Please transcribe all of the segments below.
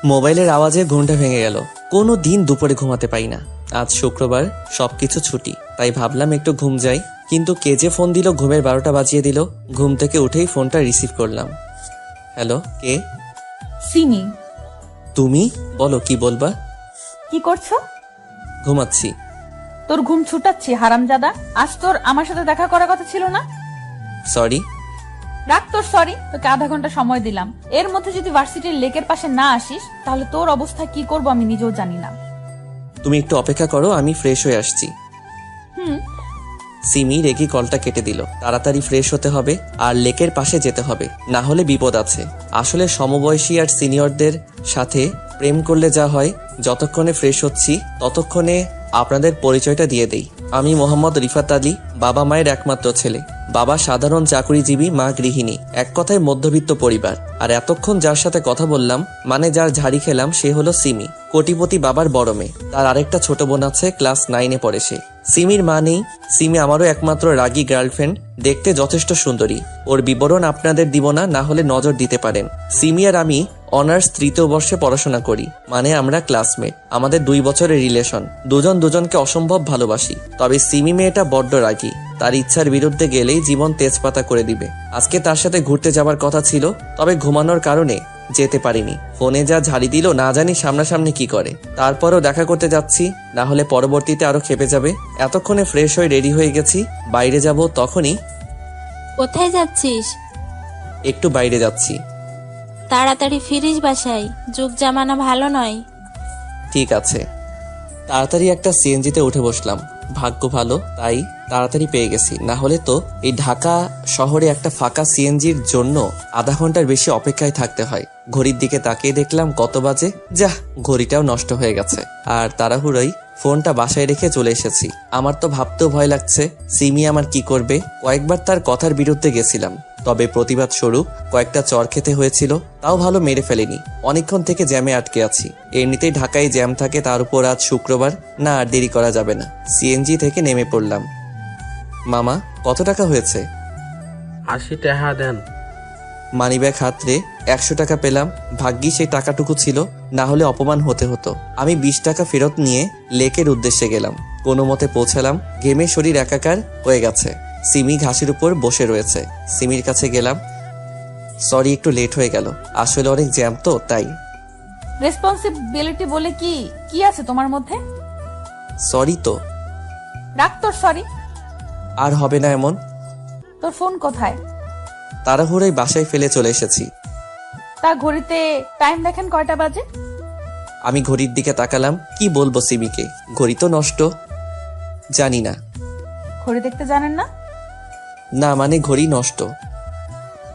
মোবাইলের আওয়াজে ঘুমটা ভেঙে গেল। কোনো দিন দুপুরে ঘুমাতে পাই না। আজ শুক্রবার, সবকিছু ছুটি, তাই ভাবলাম একটু ঘুম যাই। কিন্তু কে যে ফোন দিল, ঘুমের 12টা বাজিয়ে দিল। ঘুম থেকে উঠেই ফোনটা রিসিভ করলাম। হ্যালো, কে? সিমি। তুমি? বলো, কি বলবা? কি করছো? ঘুমাচ্ছি। তোর ঘুম ছুটাচ্ছি হারামজাদা। আজ তোর আমার সাথে দেখা করার কথা ছিল না? সরি। রাখ তোর সরি, তোকে আধা ঘন্টা সময় দিলাম। এর মধ্যে যদি ভার্সিটির লেকের পাশে না আসিস তাহলে তোর অবস্থা কি করব আমি নিজেও জানি না। তুমি একটু অপেক্ষা করো, আমি ফ্রেশ হয়ে আসছি। হুম। সিমি রেগে কলটা কেটে দিল। তাড়াতাড়ি ফ্রেশ হতে হবে আর লেকের পাশে যেতে হবে, না হলে বিপদ আছে। আসলে সমবয়সী আর সিনিয়রদের সাথে প্রেম করলে যা হয়, যতক্ষণে ফ্রেশ হচ্ছি ততক্ষণে আপনাদের পরিচয়টা দিয়ে দেই। আমি মোহাম্মদ রিফাত আলী, বাবা মায়ের একমাত্র ছেলে। বাবা সাধারণ চাকরিজীবী, মা গৃহিণী। এক কথায় মধ্যবিত্ত পরিবার। আর এতক্ষণ যার সাথে কথা বললাম, মানে যার ঝাড়ি খেলাম, সে হলো সিমি, কোটিপতি বাবার বড় মেয়ে। তার আরেকটা ছোট বোন আছে, ক্লাস 9-এ পড়ে সে। সিমির মা নেই। সিমি আমারও একমাত্র রাগী গার্লফ্রেন্ড, দেখতে যথেষ্ট সুন্দরী। ওর বিবরণ আপনাদের দিব না, না হলে নজর দিতে পারেন। সিমি আর আমি অনার্স 3য় বর্ষে পড়াশোনা করি, মানে আমরা ক্লাসমেট। আমাদের 2 বছরের রিলেশন। দুজন দুজনকে অসম্ভব ভালোবাসি। তবে সিমি মেয়েটা বড্ড রাগী। তার ইচ্ছার বিরুদ্ধে গেলেই জীবন তেজপাতা করে দিবে। আজকে তার সাথে ঘুরতে যাবার কথা ছিল, তবে ঘুমানোর কারণে যেতে পারিনি। ফোনে যা ঝাড়ি দিল, না জানি সামনাসামনি কি করে। তারপরও দেখা করতে যাচ্ছি, না হলে পরবর্তীতে আরো খেপে যাবে। এতক্ষণে ফ্রেশ হয়ে রেডি হয়ে গেছি, বাইরে যাব। তখনই, কোথায় যাচ্ছিস? একটু বাইরে যাচ্ছি। তাড়াতাড়ি ফিরিস বাসায়, যুগ জামানা ভালো নয়। ঠিক আছে। তাড়াতাড়ি একটা সিএনজিতে উঠে বসলাম। ভাগ্য ভালো, তাই তাড়াতাড়ি পেয়ে গেছি। না হলে তো এই ঢাকা শহরে একটা ফাঁকা সিএনজির জন্য আধা ঘন্টার বেশি অপেক্ষায় থাকতে হয়। ঘড়ির দিকে তাকিয়ে দেখলাম কত বাজে। যাহ, ঘড়িটাও নষ্ট হয়ে গেছে। আর তাড়াহুড়োই ফোনটা বাসায় রেখে চলে এসেছি। আমার তো ভাবতেও ভয় লাগছে, সিমি আমার কি করবে। কয়েকবার তার কথার বিরুদ্ধে গেছিলাম, তবে প্রতিবাদ স্বরূপ কয়েকটা চর খেতে হয়েছিল। তাও ভালো মেরে ফেলেনি। অনেকক্ষণ থেকে জ্যামে আটকে আছি। এমনিতেই ঢাকায় জ্যাম থাকে, তার উপর আজ শুক্রবার। না, আর দেরি করা যাবে না। সিএনজি থেকে নেমে পড়লাম। মামা, কত টাকা হয়েছে? 80 টাকা দেন। মানিব্যাগ হাতরে 100 টাকা পেলাম। ভাগ্যি সেই টাকাটুকু ছিল, না হলে অপমান হতে হতো। আমি 20 টাকা ফেরত নিয়ে লেকের উদ্দেশ্যে গেলাম। কোনো মতে পৌঁছালাম। ঘেমে শরীর একাকার হয়ে গেছে। সিমি ঘাসের উপর বসে রয়েছে। সিমির কাছে গেলাম। সরি, একটু লেট হয়ে গেল। আসলে অনেক জ্যাম তো, তাই। রেসপন্সিবিলিটি বলে কি কি আছে তোমার মধ্যে? সরি তো। রাখ তোর সরি। আর হবে না এমন। তোর ফোন কোথায়? তাড়াহুড়োই বাসায় ফেলে চলে এসেছি। তা ঘড়িতে টাইম দেখেন কয়টা বাজে? আমি ঘড়ির দিকে তাকালাম। কি বলবো সিমিকে, ঘড়ি তো নষ্ট। জানি না। ঘড়ি দেখতে জানেন না? না, মানে ঘড়ি নষ্ট।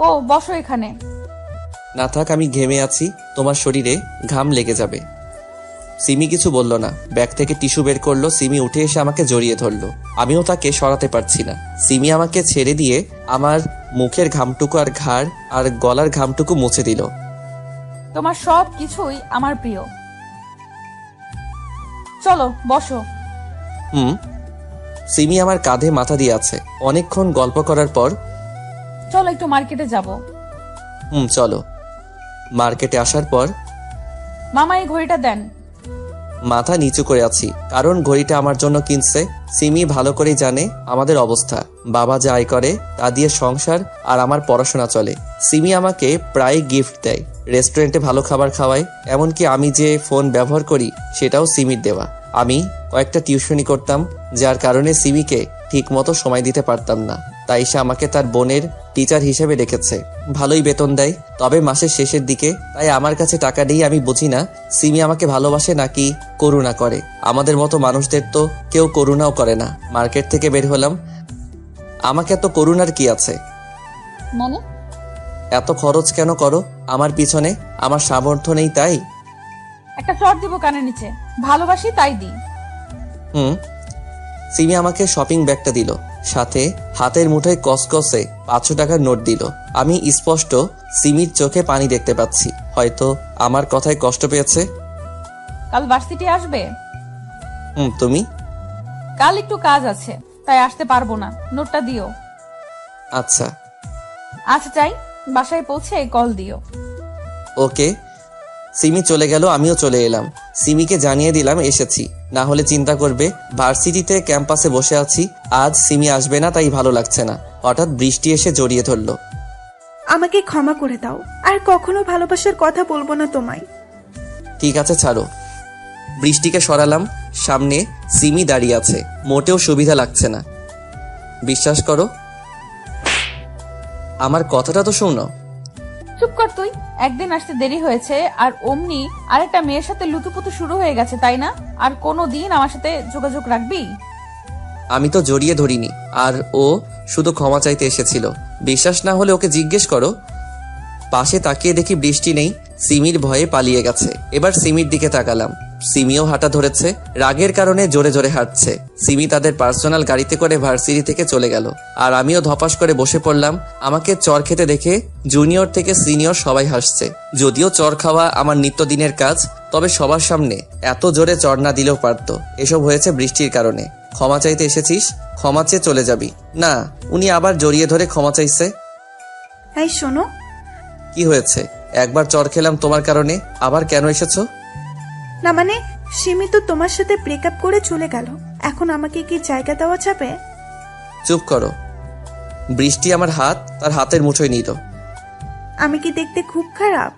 ও, বসো এখানে। না থাক, আমি ঘেমে আছি, তোমার শরীরে ঘাম লেগে যাবে। সিমি কিছু বলল না। ব্যাগ থেকে টিস্যু বের করলো। সিমি উঠে এসে আমাকে জড়িয়ে ধরলো। আমিও তাকে সরাতে পারছি না। সিমি আমাকে ছেড়ে দিয়ে আমার মুখের ঘামটুকু আর ঘাড় আর গলার ঘামটুকু মুছে দিল। তোমার সব কিছুই আমার প্রিয়। চলো বসো। হুম। সিমি আমার কাঁধে মাথা দিয়ে আছে। অনেকক্ষণ গল্প করার পর, চলো একটু মার্কেটে যাব। চলো। মার্কেটে আসার পর মামা এই ঘড়িটা দেন। মাথা নিচু করে আছি, কারণ ঘড়িটা আমার জন্য কিনছে। সিমি ভালো করেই জানে আমাদের অবস্থা। বাবা যা আয় করে তা দিয়ে সংসার আর আমার পড়াশোনা চলে। সিমি আমাকে প্রায় গিফট দেয়, রেস্টুরেন্টে ভালো খাবার খাওয়ায়। এমনকি আমি যে ফোন ব্যবহার করি সেটাও সিমির দেওয়া। আমি কয়েকটা টিউশনি করতাম, যার কারণে সিমিকে ঠিক মতো সময় দিতে পারতাম না। তাই সে আমাকে তার বোনের টিচার হিসেবে রেখেছে। ভালোই বেতন দেয়, তবে মাসের শেষের দিকে। তাই আমার কাছে টাকা নেই। আমি বুঝি না সিমি আমাকে ভালোবাসে নাকি করুণা করে। আমাদের মতো মানুষদের তো কেউ করুণাও করে না। মার্কেট থেকে বের হলাম। আমাকে এত করুণার কি আছে? মানে? এত খরচ কেন করো আমার পিছনে? আমার সামর্থ্য নেই তাই? একটা চট দিব কানের নিচে। ভালোবাসি তাই দিই। সিমি আমাকে শপিং ব্যাগটা দিল, সাথে হাতের মুঠোয় কসকসে 500 টাকার নোট দিল। আমি স্পষ্ট সিমির চোখে পানি দেখতে পাচ্ছি। হয়তো আমার কথায় কষ্ট পেয়েছে। কাল ভার্সিটি আসবে? তুমি? কাল একটু কাজ আছে, তাই আসতে পারবো না। নোটটা দিও। আচ্ছা। আচ্ছা, চাই বাসায় পৌঁছে কল দিও। ওকে। সিমি চলে গেল, আমিও চলে এলাম। সিমিকে জানিয়ে দিলাম এসেছি, না হলে চিন্তা করবে ভার্সিটিতে ক্যাম্পাসে বসে আছি, আজ সিমি আসবে না তাই ভালো লাগছে না। হঠাৎ বৃষ্টি এসে জড়িয়ে ধরলো। আমাকে ক্ষমা করে দাও, আর কখনো ভালোবাসার কথা বলবো না তোমায়। ঠিক আছে ছাড়ো। বৃষ্টিকে সরালাম, সামনে সিমি দাঁড়িয়ে আছে, মোটেও সুবিধা লাগছে না। বিশ্বাস করো, আমার কথাটা তো শোনো। চুপ কর তুই। একদিন আসতে দেরি হয়েছে আর অমনি আরেকটা মেয়ের সাথে লুতুপুতু শুরু হয়ে গেছে, তাই না? আর কোনো দিন আমার সাথে যোগাযোগ রাখবি? আমি তো জড়িয়ে ধরিনি, আর ও শুধু ক্ষমা চাইতে এসেছিল। বিশ্বাস না হলে ওকে জিজ্ঞেস করো। পাশে তাকিয়ে দেখি বৃষ্টি নেই, সিমির ভয়ে পালিয়ে গেছে। এবার সিমির দিকে তাকালাম, সিমিও হাঁটা ধরেছে, রাগের কারণে জোরে জোরে হাঁটছে। সিমি তাদের পার্সোনাল গাড়িতে করে ভার্সিটি থেকে চলে গেল, আর আমিও ধপাস করে বসে পড়লাম। আমাকে চর খেতে দেখে জুনিয়র থেকে সিনিয়র সবাই হাসছে। যদিও চর খাওয়া আমার নিত্যদিনের কাজ, তবে সবার সামনে এত জোরে চর না দিলেও পারতো। এসব হয়েছে বৃষ্টির কারণে। ক্ষমা চাইতে এসেছিস, ক্ষমা চেয়ে চলে যাবি না। উনি আবার জড়িয়ে ধরে ক্ষমা চাইছে। এই শোনো। কি হয়েছে? একবার চর খেলাম তোমার কারণে, আবার কেন এসেছো? না মানে, সিমি তো তোমার সাথে ব্রেকআপ করে চলে গেল, এখন আমাকে কি জায়গা দেওয়া যাবে? চুপ করো। বৃষ্টি আমার হাত তার হাতের মুঠোয় নিল। আমি কি দেখতে খুব খারাপ?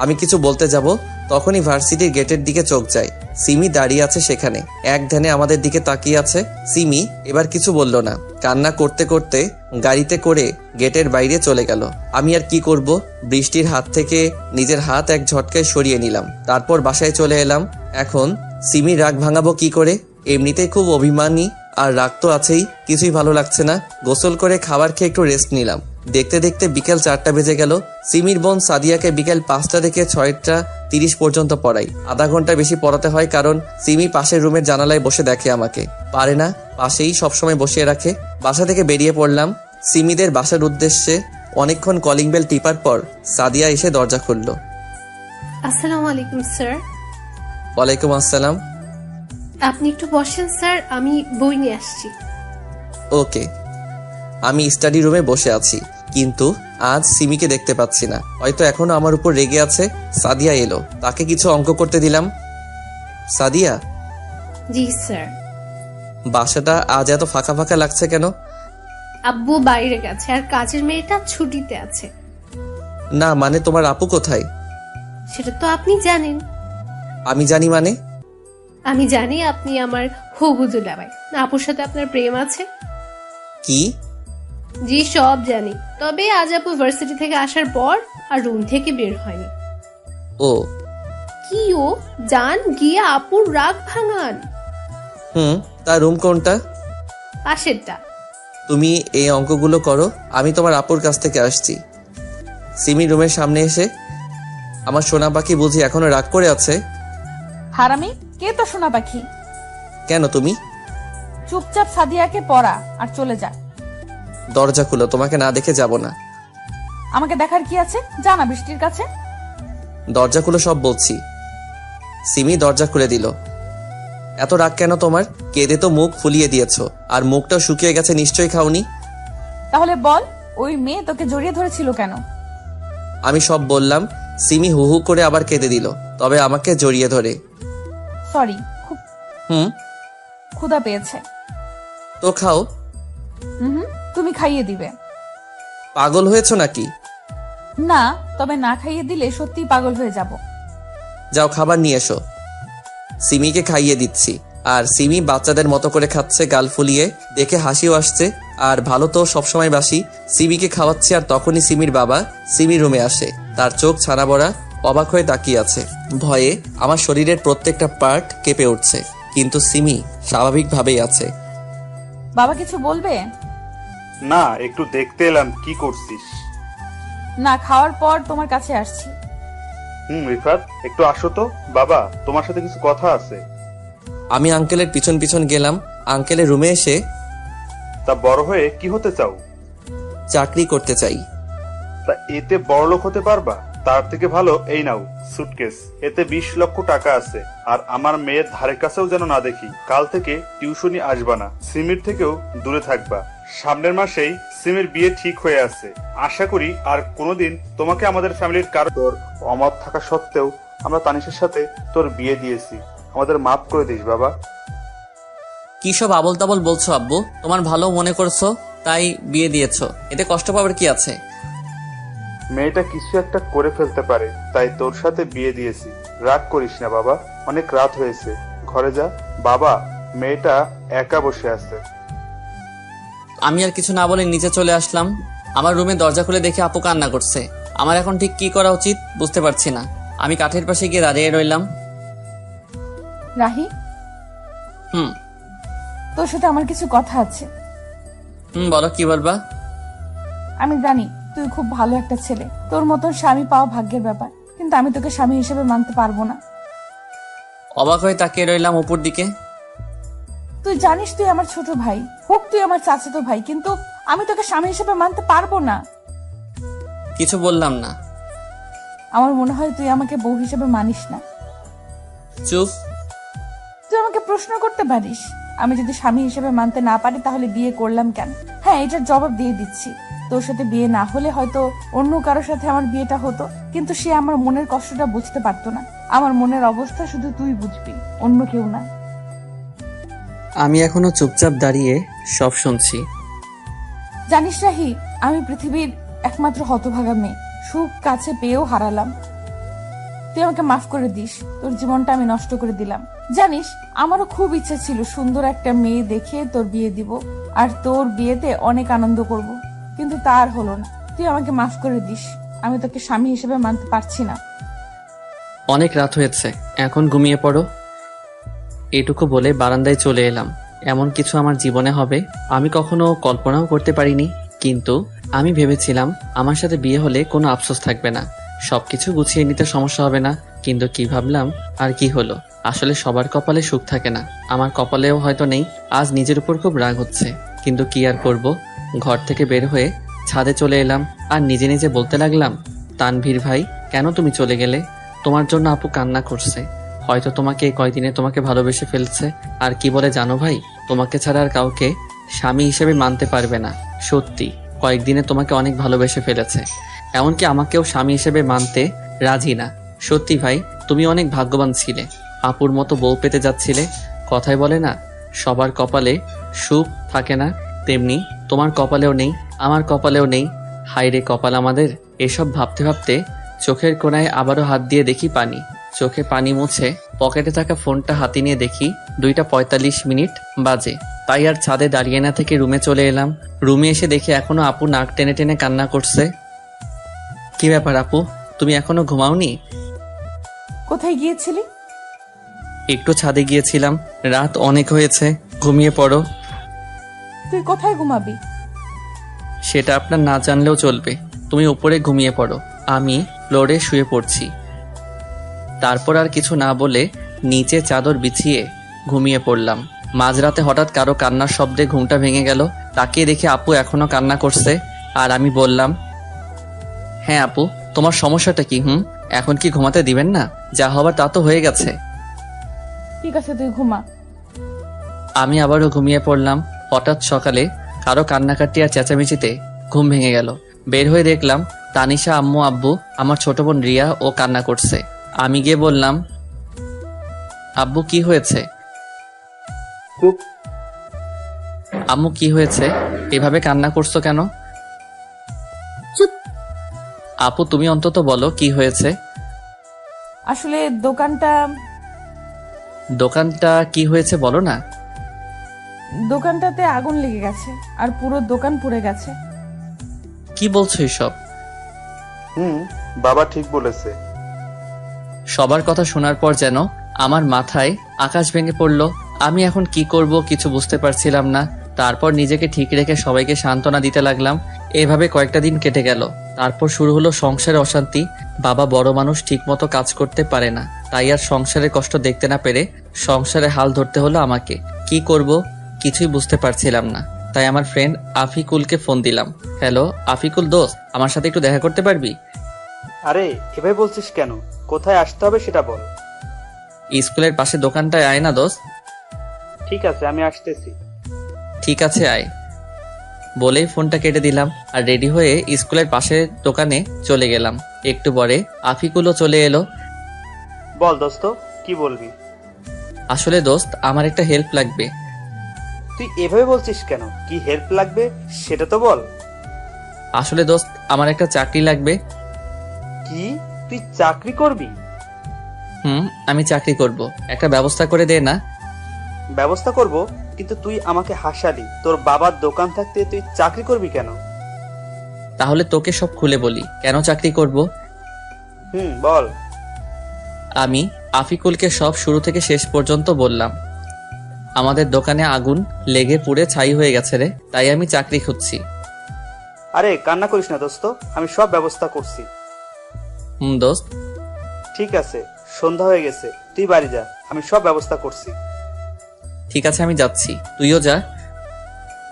আমি কিছু বলতে যাব, তখনই ভার্সিটির গেটের দিকে চোখ যায়। সিমি দাঁড়িয়ে আছে সেখানে, এক ধ্যানে আমাদের দিকে তাকিয়ে আছে। সিমি এবার কিছু বলল না, কান্না করতে করতে গাড়িতে করে গেটের বাইরে চলে গেল। আমি আর কি করব, বৃষ্টির হাত থেকে নিজের হাত এক ঝটকায় সরিয়ে নিলাম। তারপর বাসায় চলে এলাম। এখন সিমির রাগ ভাঙাবো কি করে? এমনিতেই খুব অভিমানী, আর রাগ তো আছেই। কিছুই ভালো লাগছে না। গোসল করে খাবার খেয়ে একটু রেস্ট নিলাম। দেখতে দেখতে বিকেল 4টা বেজে গেল। সিমির বোন সাদিয়াকে বিকেল 5টা থেকে 6টা 30 পর্যন্ত পড়াই। আধা ঘন্টা বেশি পড়াতে হয়, কারণ সিমি পাশের রুমের জানালায় বসে দেখে আমাকে। পারে না, পাশেই সবসময় বসিয়ে রাখে। বাসা থেকে বেরিয়ে পড়লাম সিমিদের বাসার উদ্দেশ্যে। অনেকক্ষণ কলিং বেল টিপার পর সাদিয়া এসে দরজা খুলল। আসসালামু আলাইকুম স্যার। ওয়ালাইকুম আসসালাম। আপনি একটু বসেন স্যার, আমি বই নিয়ে আসছি। ওকে। আমি স্টাডি রুমে বসে আছি, কিন্তু আজ সিমিকে দেখতে পাচ্ছি না। হয়তো এখনো আমার উপর রেগে আছে। সাদিয়া এলো, তাকে কিছু অঙ্ক করতে দিলাম। সাদিয়া, জি স্যার। বাসাটা আজ এত ফাঁকা ফাঁকা লাগছে কেন? আব্বু বাইরে গেছে আর কাজের মেয়েটা ছুটিতে আছে। না মানে, তোমার আপু কোথায়? সেটা তো আপনি জানেন। আমি জানি মানে? আমি জানি আপনি আমার হবু দুলাভাই। আপুর সাথে আপনার প্রেম আছে। কি? জি সব জানি, তবে আজ আপু ভার্সিটি থেকে আসার পর আর রুম থেকে বের হয়নি। ও কি ও? যান গিয়ে আপুর রাগ ভাঙান। তার রুম কোনটা? পাশেরটা। তুমি এই অঙ্কগুলো করো, আমি তোমার আপুর কাছ থেকে আসছি। সিমি রুমের সামনে এসে, আমার সোনা পাখি বুঝি এখনো রাগ করে আছে? হারামি, কে তো সোনা পাখি? কেন তুমি? চুপচাপ সাদিয়াকে পড়া আর চলে যা। দরজা খুলো, তোমাকে না দেখে যাব না। আমাকে দেখার কি আছে? জানা বৃষ্টির কাছে। দরজা খুলো সব বলছি। সিমি দরজা খুলে দিল। এত রাগ কেন তোমার? কেঁদে তো মুখ ফুলিয়ে দিয়েছো, আর মুখটাও শুকিয়ে গেছে, নিশ্চয়ই খাওনি। তাহলে বল, ওই মেয়ে তোকে জড়িয়ে ধরেছিল কেন? আমি সব বললাম। সিমি হু হু করে আবার কেঁদে দিল, তবে আমাকে জড়িয়ে ধরে। সরি, খুব ক্ষুধা পেয়েছে। তো খাও। তুমি খাইয়ে দিবে? পাগল হয়েছো নাকি? না, তবে না খাইয়ে দিলে সত্যি পাগল হয়ে যাব। যাও খাবার নিয়ে এসো। সিমিকে খাইয়ে দিচ্ছি, আর সিমি বাচ্চাদের মতো করে খাচ্ছে, গাল ফুলিয়ে। দেখে হাসিও আসছে, আর ভালো তো সবসময় বাসি। সিমিকে খাওয়াচ্ছি, আর তখনই সিমির বাবা সিমি রুমে আসে। তার চোখ ছানা বড়া, অবাক হয়ে তাকিয়ে আছে। ভয়ে আমার শরীরের প্রত্যেকটা পার্ট কেঁপে উঠছে, কিন্তু সিমি স্বাভাবিকভাবেই আছে। বাবা কিছু বলবে? না, একটু দেখতে এলাম কি করছিস। না, খাওয়ার পর তোমার কাছে আসছি। রিফাত, একটু আসো তো। বাবা, তোমার সাথে কিছু কথা আছে। আমি আঙ্কেলের পিছন পিছন গেলাম। আঙ্কেলের রুমে এসে, তা বড় হয়ে কি হতে চাও? চাকরি করতে চাই। তা এতে বড়লোক হতে পারবা? তার থেকে ভালো এই নাও সুটকেস, এতে 20 লক্ষ টাকা আছে। আর আমার মেয়ের ধারে কাছেও যেন না দেখি। কাল থেকে টিউশনি আসবা না, সিমির থেকেও দূরে থাকবা। সামনের মাসেই সিমির বিয়ে ঠিক হয়ে আছে। আশা করি আর কোনোদিন তোমাকে আমাদের ফ্যামিলির কারোর অমত থাকা সত্ত্বেও আমরা তানিশের সাথে তোর বিয়ে দিয়েছি, আমাদের মাফ করে দিস বাবা। কি সব আবল তাবল বলছো আব্বু? তোমার ভালো মনে করছো তাই বিয়ে দিয়েছো, এতে কষ্ট পাবার কি আছে? মেয়েটা কিছু একটা করে ফেলতে পারে, তাই তোর সাথে বিয়ে দিয়েছি। রাগ করিস না বাবা, অনেক রাত হয়েছে, ঘরে যা। বাবা, মেয়েটা একা বসে আছে। আমি আর কিছু না বলে নিচে চলে আসলাম। আমার রুমে দরজা খুলে দেখে আপু কান্না করছে। আমার এখন ঠিক কি করা উচিত বুঝতে পারছি না। আমি কাঠের পাশে গিয়ে দাঁড়িয়ে রইলাম। রাহি, হুম তোর সাথে আমার কিছু কথা আছে। বলো, কি বলবা? আমি জানি তুই খুব ভালো একটা ছেলে, তোর মতন স্বামী পাওয়া ভাগ্যের ব্যাপার, কিন্তু আমি তোকে স্বামী হিসেবে মানতে পারবো না। অবাক হয়ে তাকিয়ে রইলাম উপর দিকে। তুই জানিস তুই আমার ছোট ভাই, হোক তুই আমার চাচাতো ভাই, কিন্তু আমি তোকে স্বামী হিসেবে মানতে পারবো না। কিছু বললাম না। আমার মনে হয় তুই আমাকে বউ হিসেবে মানিস না। চুপ। তুই আমাকে প্রশ্ন করতে পারিস, আমি যদি স্বামী হিসেবে মানতে না পারি তাহলে বিয়ে করলাম কেন? হ্যাঁ, এটার জবাব দিয়ে দিচ্ছি। তোর সাথে বিয়ে না হলে হয়তো অন্য কারোর সাথে আমার বিয়েটা হতো, কিন্তু সে আমার মনের কষ্টটা বুঝতে পারতো না। আমার মনের অবস্থা শুধু তুই বুঝবি, অন্য কেউ না। আমি এখনো চুপচাপ দাঁড়িয়ে সব শুনছি। জানিস রাহি, আমি পৃথিবীর একমাত্র হতভাগা মেয়ে, সুখ কাছে পেয়েও হারালাম। তুই আমাকে মাফ করে দিস, তোর জীবনটা আমি নষ্ট করে দিলাম। জানিস, আমারও খুব ইচ্ছা ছিল সুন্দর একটা মেয়ে দেখে তোর বিয়ে দিব, আর তোর বিয়েতে অনেক আনন্দ করব, কিন্তু তা আর হলো না। তুই আমাকে মাফ করে দিস, আমি তোকে স্বামী হিসেবে মানতে পারছি না। অনেক রাত হয়েছে, এখন ঘুমিয়ে পড়ো। এটুকু বলে বারান্দায় চলে এলাম। এমন কিছু আমার জীবনে হবে আমি কখনো কল্পনাও করতে পারিনি, কিন্তু আমি ভেবেছিলাম আমার সাথে বিয়ে হলে কোনো আফসোস থাকবে না, সবকিছু গুছিয়ে নিতে সমস্যা হবে না। কিন্তু কি ভাবলাম আর কি হলো। আসলে সবার কপালে সুখ থাকে না, আমার কপালেও হয়তো নেই। আজ নিজের উপর খুব রাগ হচ্ছে, কিন্তু কি আর করব। ঘর থেকে বের হয়ে ছাদে চলে এলাম আর নিজে নিজে বলতে লাগলাম, তানভীর ভাই, কেন তুমি চলে গেলে? তোমার জন্য আপু কান্না করছে, হয়তো তোমাকে এই কয়দিনে তোমাকে ভালোবেসে ফেলছে। আর কি বলে জানো ভাই, তোমাকে ছাড়া আর কাউকে স্বামী হিসেবে মানতে পারবে না। সত্যি কয়েকদিনে তোমাকে অনেক ভালোবেসে ফেলেছে, এমনকি আমাকেও স্বামী হিসেবে মানতে রাজি না। সত্যি ভাই, তুমি অনেক ভাগ্যবান ছিলে, আপুর মতো বউ পেতে যাচ্ছিলে। কথায় বলে না, সবার কপালে সুখ থাকে না, তেমনি তোমার কপালেও নেই, আমার কপালেও নেই। হায়রে কপাল আমাদের। এসব ভাবতে ভাবতে চোখের কোণায় আবারও হাত দিয়ে দেখি পানি। চোখে পানি মুছে পকেটে থাকা ফোনটা হাতে নিয়ে দেখি 2:45 বাজে। তাই আর ছাদে দাঁড়িয়ে না থেকে রুমে চলে এলাম। রুমে এসে দেখি এখনো আপু নাক টেনে টেনে কান্না করছে। কি ব্যাপার আপু, তুমি এখনো ঘুমাওনি? কোথায় গিয়েছিলি? একটু ছাদে গিয়েছিলাম, রাত অনেক হয়েছে, ঘুমিয়ে পড়ো। তুই কোথায় ঘুমাবি? সেটা আপনার না জানলেও চলবে, তুমি উপরে ঘুমিয়ে পড়ো, আমি ফ্লোরে শুয়ে পড়ছি। তারপর আর কিছু না বলে নিচে চাদর বিছিয়ে ঘুমিয়ে পড়লাম। মাঝরাতে হঠাৎ কারো কান্নার শব্দে ঘুমটা ভেঙে গেল। তাকিয়ে দেখি আপু এখনো কান্না করছে। আর আমি বললাম, হ্যাঁ আপু, তোমার সমস্যাটা কি? এখন কি ঘুমাতে দিবেন না? যা হবার তা তো হয়ে গেছে। ঠিক আছে, তুই ঘুমা। আমি আবারও ঘুমিয়ে পড়লাম। হঠাৎ সকালে কারো কান্নাকাটি আর চেঁচামেচিতে ঘুম ভেঙে গেল। বের হয়ে দেখলাম তানিশা, আম্মু, আব্বু, আমার ছোট বোন রিয়া ও কান্না করছে। আমি গিয়ে বললাম, আব্বু কি হয়েছে? আম্মু কি হয়েছে, এভাবে কান্না করছো কেন? চুপ। আপু তুমি অন্তত বলো কি হয়েছে। আসলে দোকানটা কি হয়েছে বলো না। দোকানটাতে আগুন লেগে গেছে আর পুরো দোকান পুড়ে গেছে। কি বলছো এসব? বাবা ঠিক বলেছে। সবার কথা শোনার পর যেন আমার মাথায় আকাশ ভেঙে পড়ল। আমি এখন কি করব কিছু বুঝতে পারছিলাম না। তারপর নিজেকে ঠিক রেখে সবাইকে সান্ত্বনা দিতে লাগলাম। এভাবে কয়েকটা দিন কেটে গেল। তারপর শুরু হলো সংসারে অশান্তি। বাবা বড় মানুষ, ঠিক মতো কাজ করতে পারে না, তাই আর সংসারের কষ্ট দেখতে না পেরে সংসারে হাল ধরতে হলো আমাকে। কি করব কিছুই বুঝতে পারছিলাম না। তাই আমার ফ্রেন্ড আফিকুলকে ফোন দিলাম। হ্যালো আফিকুল দোস্ত, আমার সাথে একটু দেখা করতে পারবি? আরে এভাবে বলছিস কেন? কোথায় আসতে হবে সেটা বল। স্কুলের পাশে দোকানটায় আয় না দোস্ত। ঠিক আছে, আমি আসতেছি। ঠিক আছে আয় বলেই ফোনটা কেটে দিলাম আর রেডি হয়ে স্কুলের পাশের দোকানে চলে গেলাম। একটু পরে আফিকুলও চলে এলো। বল দোস্ত, কি বলবি? আসলে দোস্ত, আমার একটা হেল্প লাগবে। তুই এভাবে বলছিস কেন? কি হেল্প লাগবে সেটা তো বল। আসলে দোস্ত, আমার একটা চাকরি লাগবে। কি, তুই চাকরি করবি? আমি চাকরি করব, একটা ব্যবস্থা করে দে না। ব্যবস্থা করব, কিন্তু তুই আমাকে হাসালি। তোর বাবার দোকান থাকতে তুই চাকরি করবি কেন? তাহলে তোকে সব খুলে বলি কেন চাকরি করব। বল। আমি আফিকুলকে সব শুরু থেকে শেষ পর্যন্ত বললাম। আমাদের দোকানে আগুন লেগে পুড়ে ছাই হয়ে গেছে রে, তাই আমি চাকরি খুঁজছি। আরে কান্না করিস না দোস্ত, আমি সব ব্যবস্থা করছি। দোস্ত। ঠিক আছে, সন্ধ্যা হয়ে গেছে, তুই বাড়ি যা, আমি সব ব্যবস্থা করছি। ঠিক আছে, আমি যাচ্ছি, তুইও যা।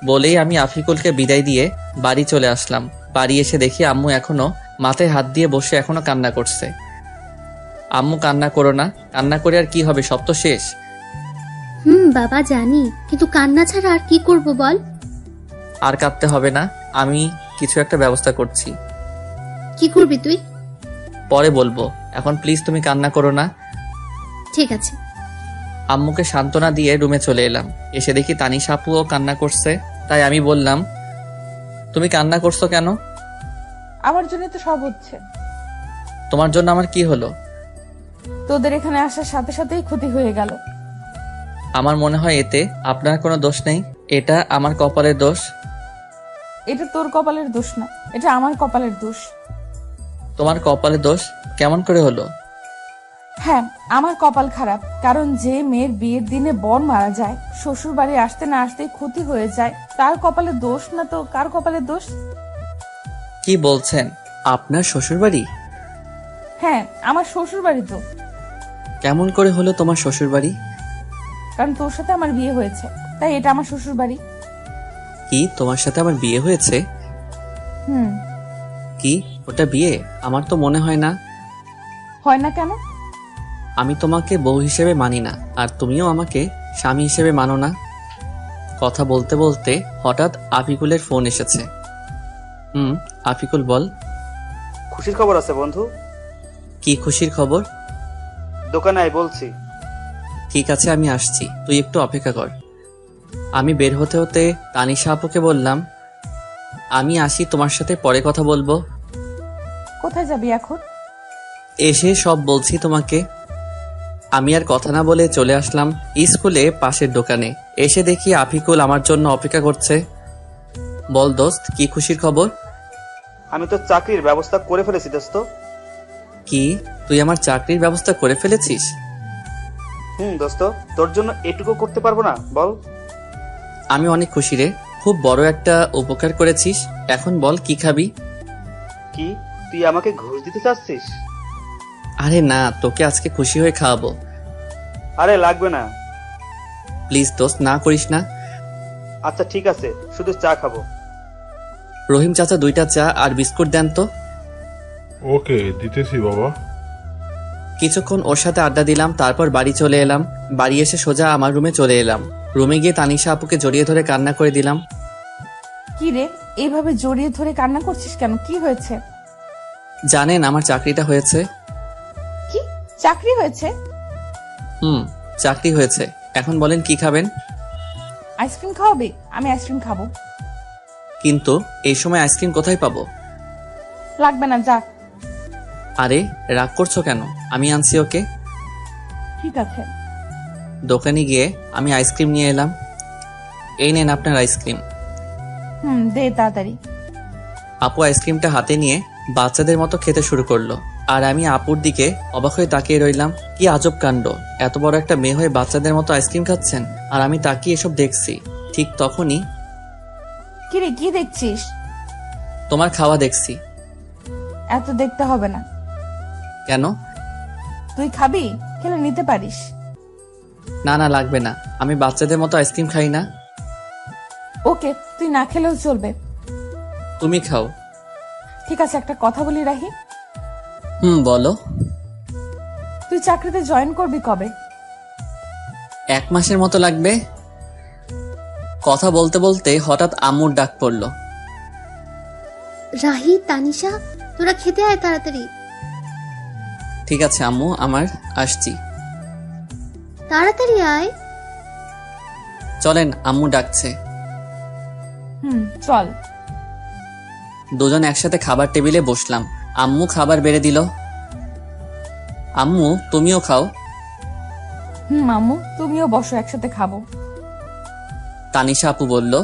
বলেই আমি আফিকুলকে বিদায় দিয়ে বাড়ি চলে আসলাম। বাড়ি এসে দেখি আম্মু এখনো মাথায় হাত দিয়ে বসে এখনো কান্না করছে। আম্মু, কান্না করো না, কান্না করে আর কি হবে, সব তো শেষ। বাবা জানি, কিন্তু কান্না ছাড়া আর কি করব বল? আর কাঁদতে হবে না, আমি কিছু একটা ব্যবস্থা করছি। কি করবি তুই? পরে বলবো, এখন প্লিজ তুমি কান্না করো না। ঠিক আছে। আম্মুকে সান্ত্বনা দিয়ে রুমে চলে এলাম। এসে দেখি তানিশা আপুও কান্না করছে। তাই আমি বললাম, তুমি কান্না করছো কেন? আমার জন্য তো সব হচ্ছে। তোমার জন্য আমার কি হলো? তোদের এখানে আসার সাথে সাথেই ক্ষতি হয়ে গেল। আমার মনে হয় এতে আপনার কোনো দোষ নেই, এটা আমার কপালের দোষ। এটা তোর কপালের দোষ না, এটা আমার কপালের দোষ। তোমার কপালের দোষ কেমন করে হলো? হ্যাঁ, আমার কপাল খারাপ, কারণ যে মেয়ের বিয়ের দিনে বর মারা যায়, শ্বশুর বাড়ি আসতে না আসতেই ক্ষতি হয়ে যায়, তার কপালের দোষ না তো কার কপালের দোষ? কি বলছেন? আপনার শ্বশুরবাড়ি? হ্যাঁ, আমার শ্বশুর বাড়ি তো। কেমন করে হলো তোমার শ্বশুরবাড়ি? কারণ তোর সাথে আমার বিয়ে হয়েছে, তাই এটা আমার শ্বশুর বাড়ি। কি, তোমার সাথে আমার বিয়ে হয়েছে? হুম। কি, ওটা বিয়ে? আমার তো মনে হয় না। হয় না কেন? আমি তোমাকে বউ হিসেবে মানি না, আর তুমিও আমাকে স্বামী হিসেবে মানো না। কথা বলতে বলতে হঠাৎ আফিকুলের ফোন এসেছে। আফিকুল, বল। খুশির খবর আছে বন্ধু। কি খুশির খবর? দোকানে আয় বলছি। ঠিক আছে, আমি আসছি, তুই একটু অপেক্ষা কর। আমি বের হতে হতে তানিশা আপুকে বললাম, আমি আসি, তোমার সাথে পরে কথা বলবো। কোথায় যাবি এখন? এসে সব বলছি তোমাকে। আমি আর কথা না বলে চলে আসলাম স্কুলে পাশের দোকানে। এসে দেখি আফিকুল আমার জন্য অপেক্ষা করছে। বল দোস্ত, কি খুশির খবর? আমি তো চাকরির ব্যবস্থা করে ফেলেছি দোস্ত। কি, তুই আমার চাকরির ব্যবস্থা করে ফেলেছিস? দোস্ত, তোর জন্য এটুকু করতে পারবো না বল? আমি অনেক খুশি রে, খুব বড় একটা উপকার করেছিস। এখন বল, কি খাবি? কি, তুই আমাকে ঘুষ দিতে চাচ্ছিস? আরে না, তোকে আজকে খুশি হয়ে খাওয়াবো। আরে লাগবে না। প্লিজ দোস্ত, না করিস না। আচ্ছা ঠিক আছে, শুধু চা খাবো। রহিম চাচা, 2টা চা আর বিস্কুট দেন তো। ওকে, দিতেছি বাবা। কিছুক্ষণ ওর সাথে আড্ডা দিলাম, তারপর বাড়ি চলে এলাম। বাড়ি এসে সোজা আমার রুমে চলে এলাম। রুমে গিয়ে তানিশা আপুকে জড়িয়ে ধরে কান্না করে দিলাম। কি রে, এইভাবে জড়িয়ে ধরে কান্না করছিস কেন? কি হয়েছে? জানেন, আমার চাকরিটা হয়েছে। কি, চাকরি হয়েছে? চাকরি হয়েছে। এখন বলেন কি খাবেন? আইসক্রিম খাওয়াবে? আমি আইসক্রিম খাবো। কিন্তু এই সময় আইসক্রিম কোথায় পাবো? লাগবে না, যা। আরে রাগ করছো কেন? আমি আনছি ওকে। ঠিক আছে। দোকানে গিয়ে আমি আইসক্রিম নিয়ে এলাম। এই নেন আপনার আইসক্রিম। দে তাড়াতাড়ি। আপু আইসক্রিমটা হাতে নিয়ে বাচ্চাদের মতো খেতে শুরু করলো, আর আমি আপুর দিকে অবাক হয়ে তাকিয়ে রইলাম। কি আজব কাণ্ড, এত বড় একটা মেয়ে হয়ে বাচ্চাদের মতো আইসক্রিম খাচ্ছেন, আর আমি তাকিয়ে এসব দেখছি। ঠিক তখনই, কি রে, কি দেখছিস? তোমার খাওয়া দেখছি। এত দেখতে হবে না। কেন? তুই খাবি? খেলে নিতে পারিস। না না, লাগবে না, আমি বাচ্চাদের মতো আইসক্রিম খাই না। ওকে, তুই না খেলেও চলবে। তুমি খাও। ঠিক আছে, একটা কথা বলি রাহি। বলো। তুই চাকরিতে জয়েন করবি কবে? 1 মাসের মতো লাগবে। কথা বলতে বলতে হঠাৎ আম্মুর ডাক পড়লো। রাহি, তানিশা, তোরা খেতে আয় তাড়াতাড়ি। ঠিক আছে আম্মু, আমার আসছি। তাড়াতাড়ি আয়। চলেন, আম্মু ডাকছে। চল। দুজন একসাথে খাবার টেবিলে বসলাম। আম্মু খাবার বেড়ে দিল। আম্মু, তুমিও খাও। আম্মু তুমিও বসো, একসাথে খাবো। তানিশা আপু বলল।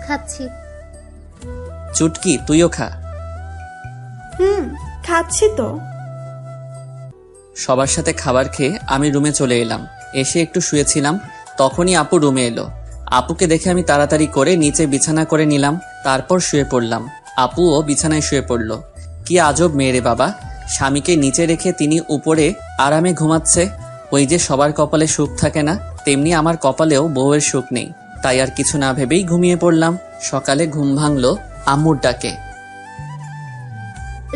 খাচ্ছি। চুটকি, তুইও খা। খাচ্ছি তো। সবার সাথে খাবার খেয়ে আমি রুমে চলে এলাম। এসে একটু শুয়েছিলাম, তখনই আপু রুমে এলো। আপুকে দেখে আমি তাড়াতাড়ি করে নিচে বিছানা করে নিলাম, তারপর শুয়ে পড়লাম। আপুও বিছানায় শুয়ে পড়ল। কি আজব মেয়ে রে বাবা, স্বামীকে নিচে রেখে তিনি উপরে আরামে ঘুমাচ্ছে। ওই যে সবার কপালে সুখ থাকে না, তেমনি আমার কপালেও বউয়ের সুখ নেই। তাই আর কিছু না ভেবেই ঘুমিয়ে পড়লাম। সকালে ঘুম ভাঙলো আম্মুর ডাকে।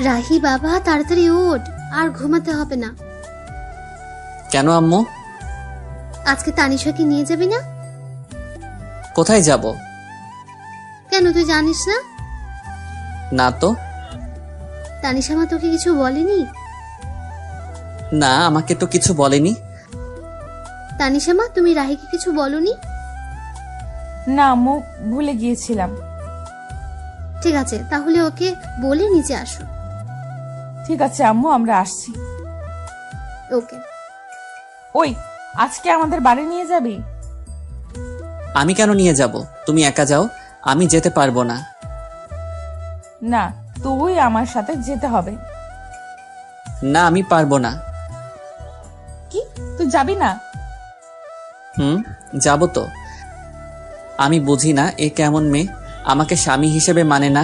রাহি বাবা, তাড়াতাড়ি ওঠ, আর ঘুমাতে হবে না। কেন আম্মু? আজকে তানিশাকে নিয়ে যাবি না? কোথায় যাব? কেন, তুই জানিস না? না তো। তানিশা মা তোকে কিছু বলেনি? না, আমাকে তো কিছু বলেনি। তানিশা মা, তুমি রাহিকে কিছু বলনি? না আম্মু, ভুলে গিয়েছিলাম। ঠিক আছে, তাহলে ওকে বলে নিচে আসো। ঠিক আছে আম্মু, আমরা আসছি। ওকে। ওই, আজকে আমাদের বাড়ি নিয়ে যাবি? আমি কেন নিয়ে যাব? তুমি একা যাও, আমি যেতে পারবো না। না, তুই আমার সাথে যেতে হবে। না, আমি পারবো না। কি, তুই যাবি না? যাব তো। আমি বুঝি না এ কেমন মেয়ে, আমাকে স্বামী হিসেবে মানে না,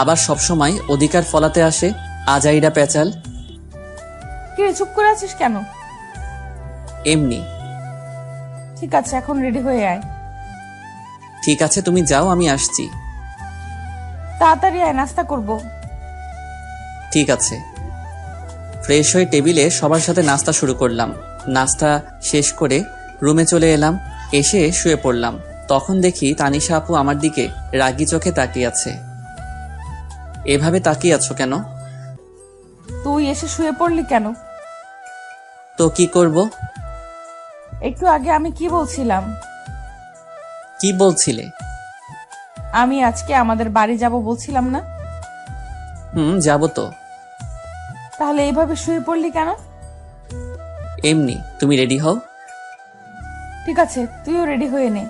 আবার সবসময় অধিকার ফলাতে আসে। আজাইরা পেঁচাল। কিরে, চুপ করে আছিস কেন? এমনি। ঠিক আছে, এখন রেডি হয়ে আয়। ঠিক আছে, তুমি যাও, আমি আসছি। তাড়াতাড়ি আয়, নাস্তা করব। ঠিক আছে। ফ্রেশ হয়ে টেবিলে সবার সাথে নাস্তা শুরু করলাম। নাস্তা শেষ করে রুমে চলে এলাম। এসে শুয়ে পড়লাম। তখন দেখি তানিশা আপু আমার দিকে রাগী চোখে তাকিয়ে আছে। এভাবে তাকিয়ে আছো কেন? তুই এসে শুয়ে পড়লি কেন? তো কি করব? একটু আগে আমি কি বলছিলাম? কি বলছিলে? আমি আজকে আমাদের বাড়ি যাব বলছিলাম না? যাব তো। তাহলে এইভাবে শুয়ে পড়লি কেন? এমনি। তুমি রেডি হও। ঠিক আছে, তুইও রেডি হয়ে নে।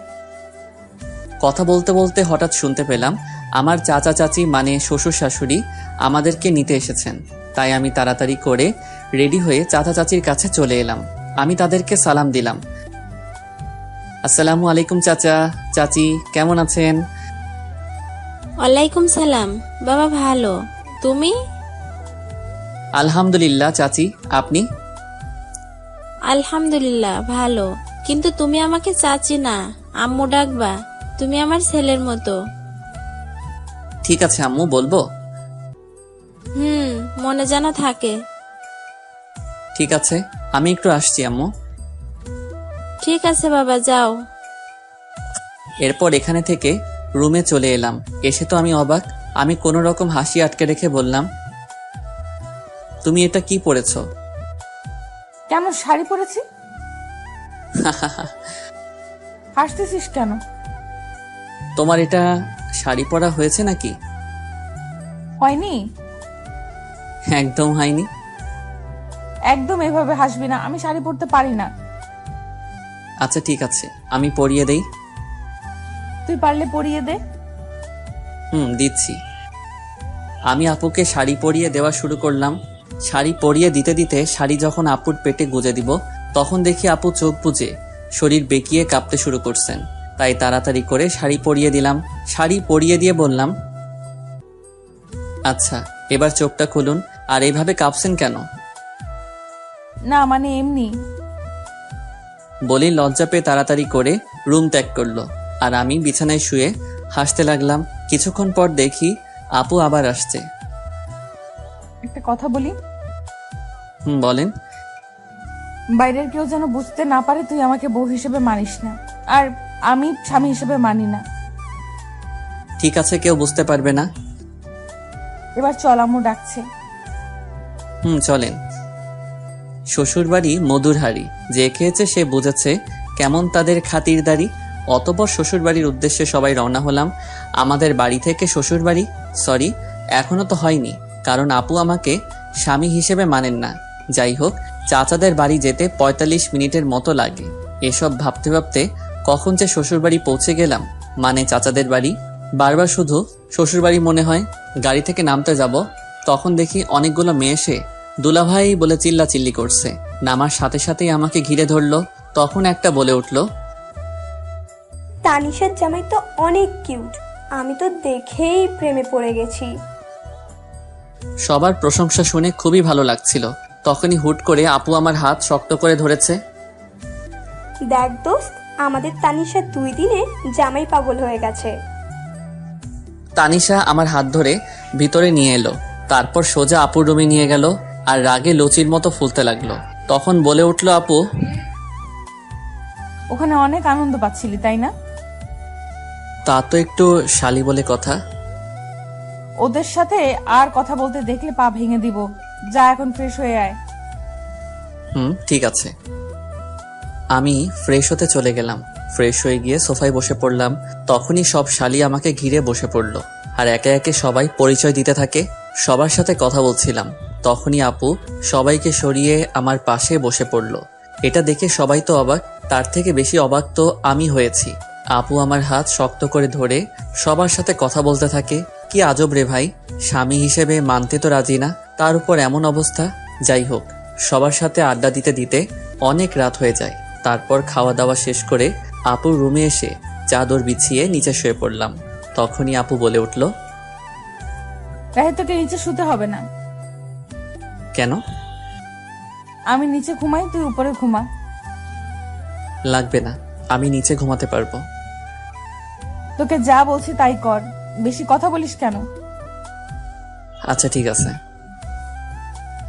কথা বলতে বলতে হঠাৎ শুনতে পেলাম আমার চাচা চাচি মানে শ্বশুর শাশুড়ি আমাদেরকে নিতে এসেছেন। তাই আমি তাড়াতাড়ি করে রেডি হয়ে চাচা চাচির কাছে চলে এলাম। আমি তাদেরকে সালাম দিলাম। আসসালামু আলাইকুম চাচা চাচি, কেমন আছেন? ওয়ালাইকুম সালাম। বাবা ভালো, তুমি? আলহামদুলিল্লাহ চাচি, আপনি? আলহামদুলিল্লাহ ভালো, কিন্তু তুমি আমাকে চাচি না, আম্মু ডাকবা। তুমি আমার ছেলের মতো। ঠিক আছে আম্মু, বলবো। মনে যেন থাকে। ঠিক আছে, আমি একটু আসছি আম্মু। ঠিক আছে বাবা, যাও। এরপর এখানে থেকে রুমে চলে এলাম। এসে তো আমি অবাক। আমি কোনো রকম হাসি আটকে রেখে বললাম, তুমি এটা কি পরেছো? কেন শাড়ি পরেছি? হাসতেছিস কেন? তোমার এটা শাড়ি পরা হয়েছে নাকি? হয়নি। একদম হয়নি। একদম এভাবে হাসবি না, আমি শাড়ি পরতে পারি না। আচ্ছা ঠিক আছে, আমি পরিয়ে দেই। তুই পারলে পরিয়ে দে। দিচ্ছি। আমি আপুকে শাড়ি পরিয়ে দেওয়া শুরু করলাম। শাড়ি পরিয়ে দিতে দিতে শাড়ি যখন আপুর পেটে গুজে দিব, তখন দেখি আপু চোখ বুজে শরীর বেঁকিয়ে কাঁপতে শুরু করছেন। তাই তাড়াতাড়ি করে শাড়ি পরিয়ে দিলাম। শাড়ি পরিয়ে দিয়ে বললাম, আচ্ছা এবার চোখটা খুলুন। আর এইভাবে কাঁপছেন কেন? না মানে এমনি। বলেই লজ্জা পেয়ে তাড়াতাড়ি করে রুম ত্যাগ করলো। আর আমি বিছানায় শুয়ে হাসতে লাগলাম। কিছুক্ষণ পর দেখি আপু আবার আসছে। একটা কথা বলি? বলেন। বাইরের কেউ যেন বুঝতে না পারে তুই আমাকে বউ হিসেবে মানিস না, আর আমি স্বামী হিসেবে মানি না। ঠিক আছে, কেউ বুঝতে পারবে না। এবার চল, আম্মু ডাকছে। চলেন। শ্বশুরবাড়ি মধুর হাড়ি, যে খেয়েছে সে বুঝেছে কেমন তাদের খাতিরদারি। অতঃপর শ্বশুরবাড়ির উদ্দেশ্যে সবাই রওনা হলাম। আমাদের বাড়ি থেকে শ্বশুরবাড়ি, সরি, এখনো তো হয়নি, কারণ আপু আমাকে স্বামী হিসেবে মানেন না। যাই হোক, চাচাদের বাড়ি যেতে ৪৫ মিনিটের মতো লাগে। এসব ভাবতে ভাবতে কখন যে শ্বশুরবাড়ি পৌঁছে গেলাম, মানে চাচাদের বাড়ি। বারবার শুধু শ্বশুরবাড়ি মনে হয়। গাড়ি থেকে নামতে যাব, তখন দেখি অনেকগুলো মেয়ে এসে দুলাভাই বলে চিল্লাচিল্লি করছে। নামার সাথে সাথেই আমাকে ঘিরে ধরলো। তখন একটা বলে উঠল, তানিশার জামাই তো অনেক কিউট, আমি তো দেখেই প্রেমে পড়ে গেছি। সবার প্রশংসা শুনে খুবই ভালো লাগছিল। তখনই হুট করে আপু আমার হাত শক্ত করে ধরেছে। দেখ দোস্ত, আমাদের তানিশা 2 দিনে জামাই পাগল হয়ে গেছে। তানিশা আমার হাত ধরে ভিতরে নিয়ে এলো, তারপর সোজা আপুর রুমে নিয়ে গেল আর রাগে লুচির মতো ফুলতে লাগলো। তখন বলে উঠল, আপু, ওখানে অনেক আনন্দ পাচ্ছিলি তাই না? তা তো একটু শালি বলে কথা। ওদের সাথে আর কথা বলতে দেখলে পা ভেঙে দিব। যা এখন ফ্রেশ হয়ে আয়। ঠিক আছে। আমি ফ্রেশ হতে চলে গেলাম। ফ্রেশ হয়ে গিয়ে সোফায় বসে পড়লাম। তখনই সব শালি আমাকে ঘিরে বসে পড়লো আর একে একে সবাই পরিচয় দিতে থাকে। সবার সাথে কথা বলছিলাম, তখনই আপু সবাইকে সরিয়ে আমার পাশে বসে পড়লো। এটা দেখে সবাই তো অবাক, তার থেকে বেশি অবাক তো আমি হয়েছি। আপু আমার হাত শক্ত করে ধরে সবার সাথে কথা বলতে থাকে। কি আজব রে ভাই, স্বামী হিসেবে মানতে তো রাজি না, তার উপর এমন অবস্থা। যাই হোক, সবার সাথে আড্ডা দিতে দিতে অনেক রাত হয়ে যায়। তারপর খাওয়া দাওয়া শেষ করে আপুর রুমে এসে চাদর বিছিয়ে নিচে শুয়ে পড়লাম। তখনই আপু বলে উঠল, রাহে, তোকে নিচে শুতে হবে না। কেন? আমি নিচে ঘুমাই, তুই উপরে ঘুমা। লাগবে না, আমি নিচে ঘুমাতে পারবো। তোকে যা বলছি তাই কর, বেশি কথা বলিস কেন? আচ্ছা ঠিক আছে।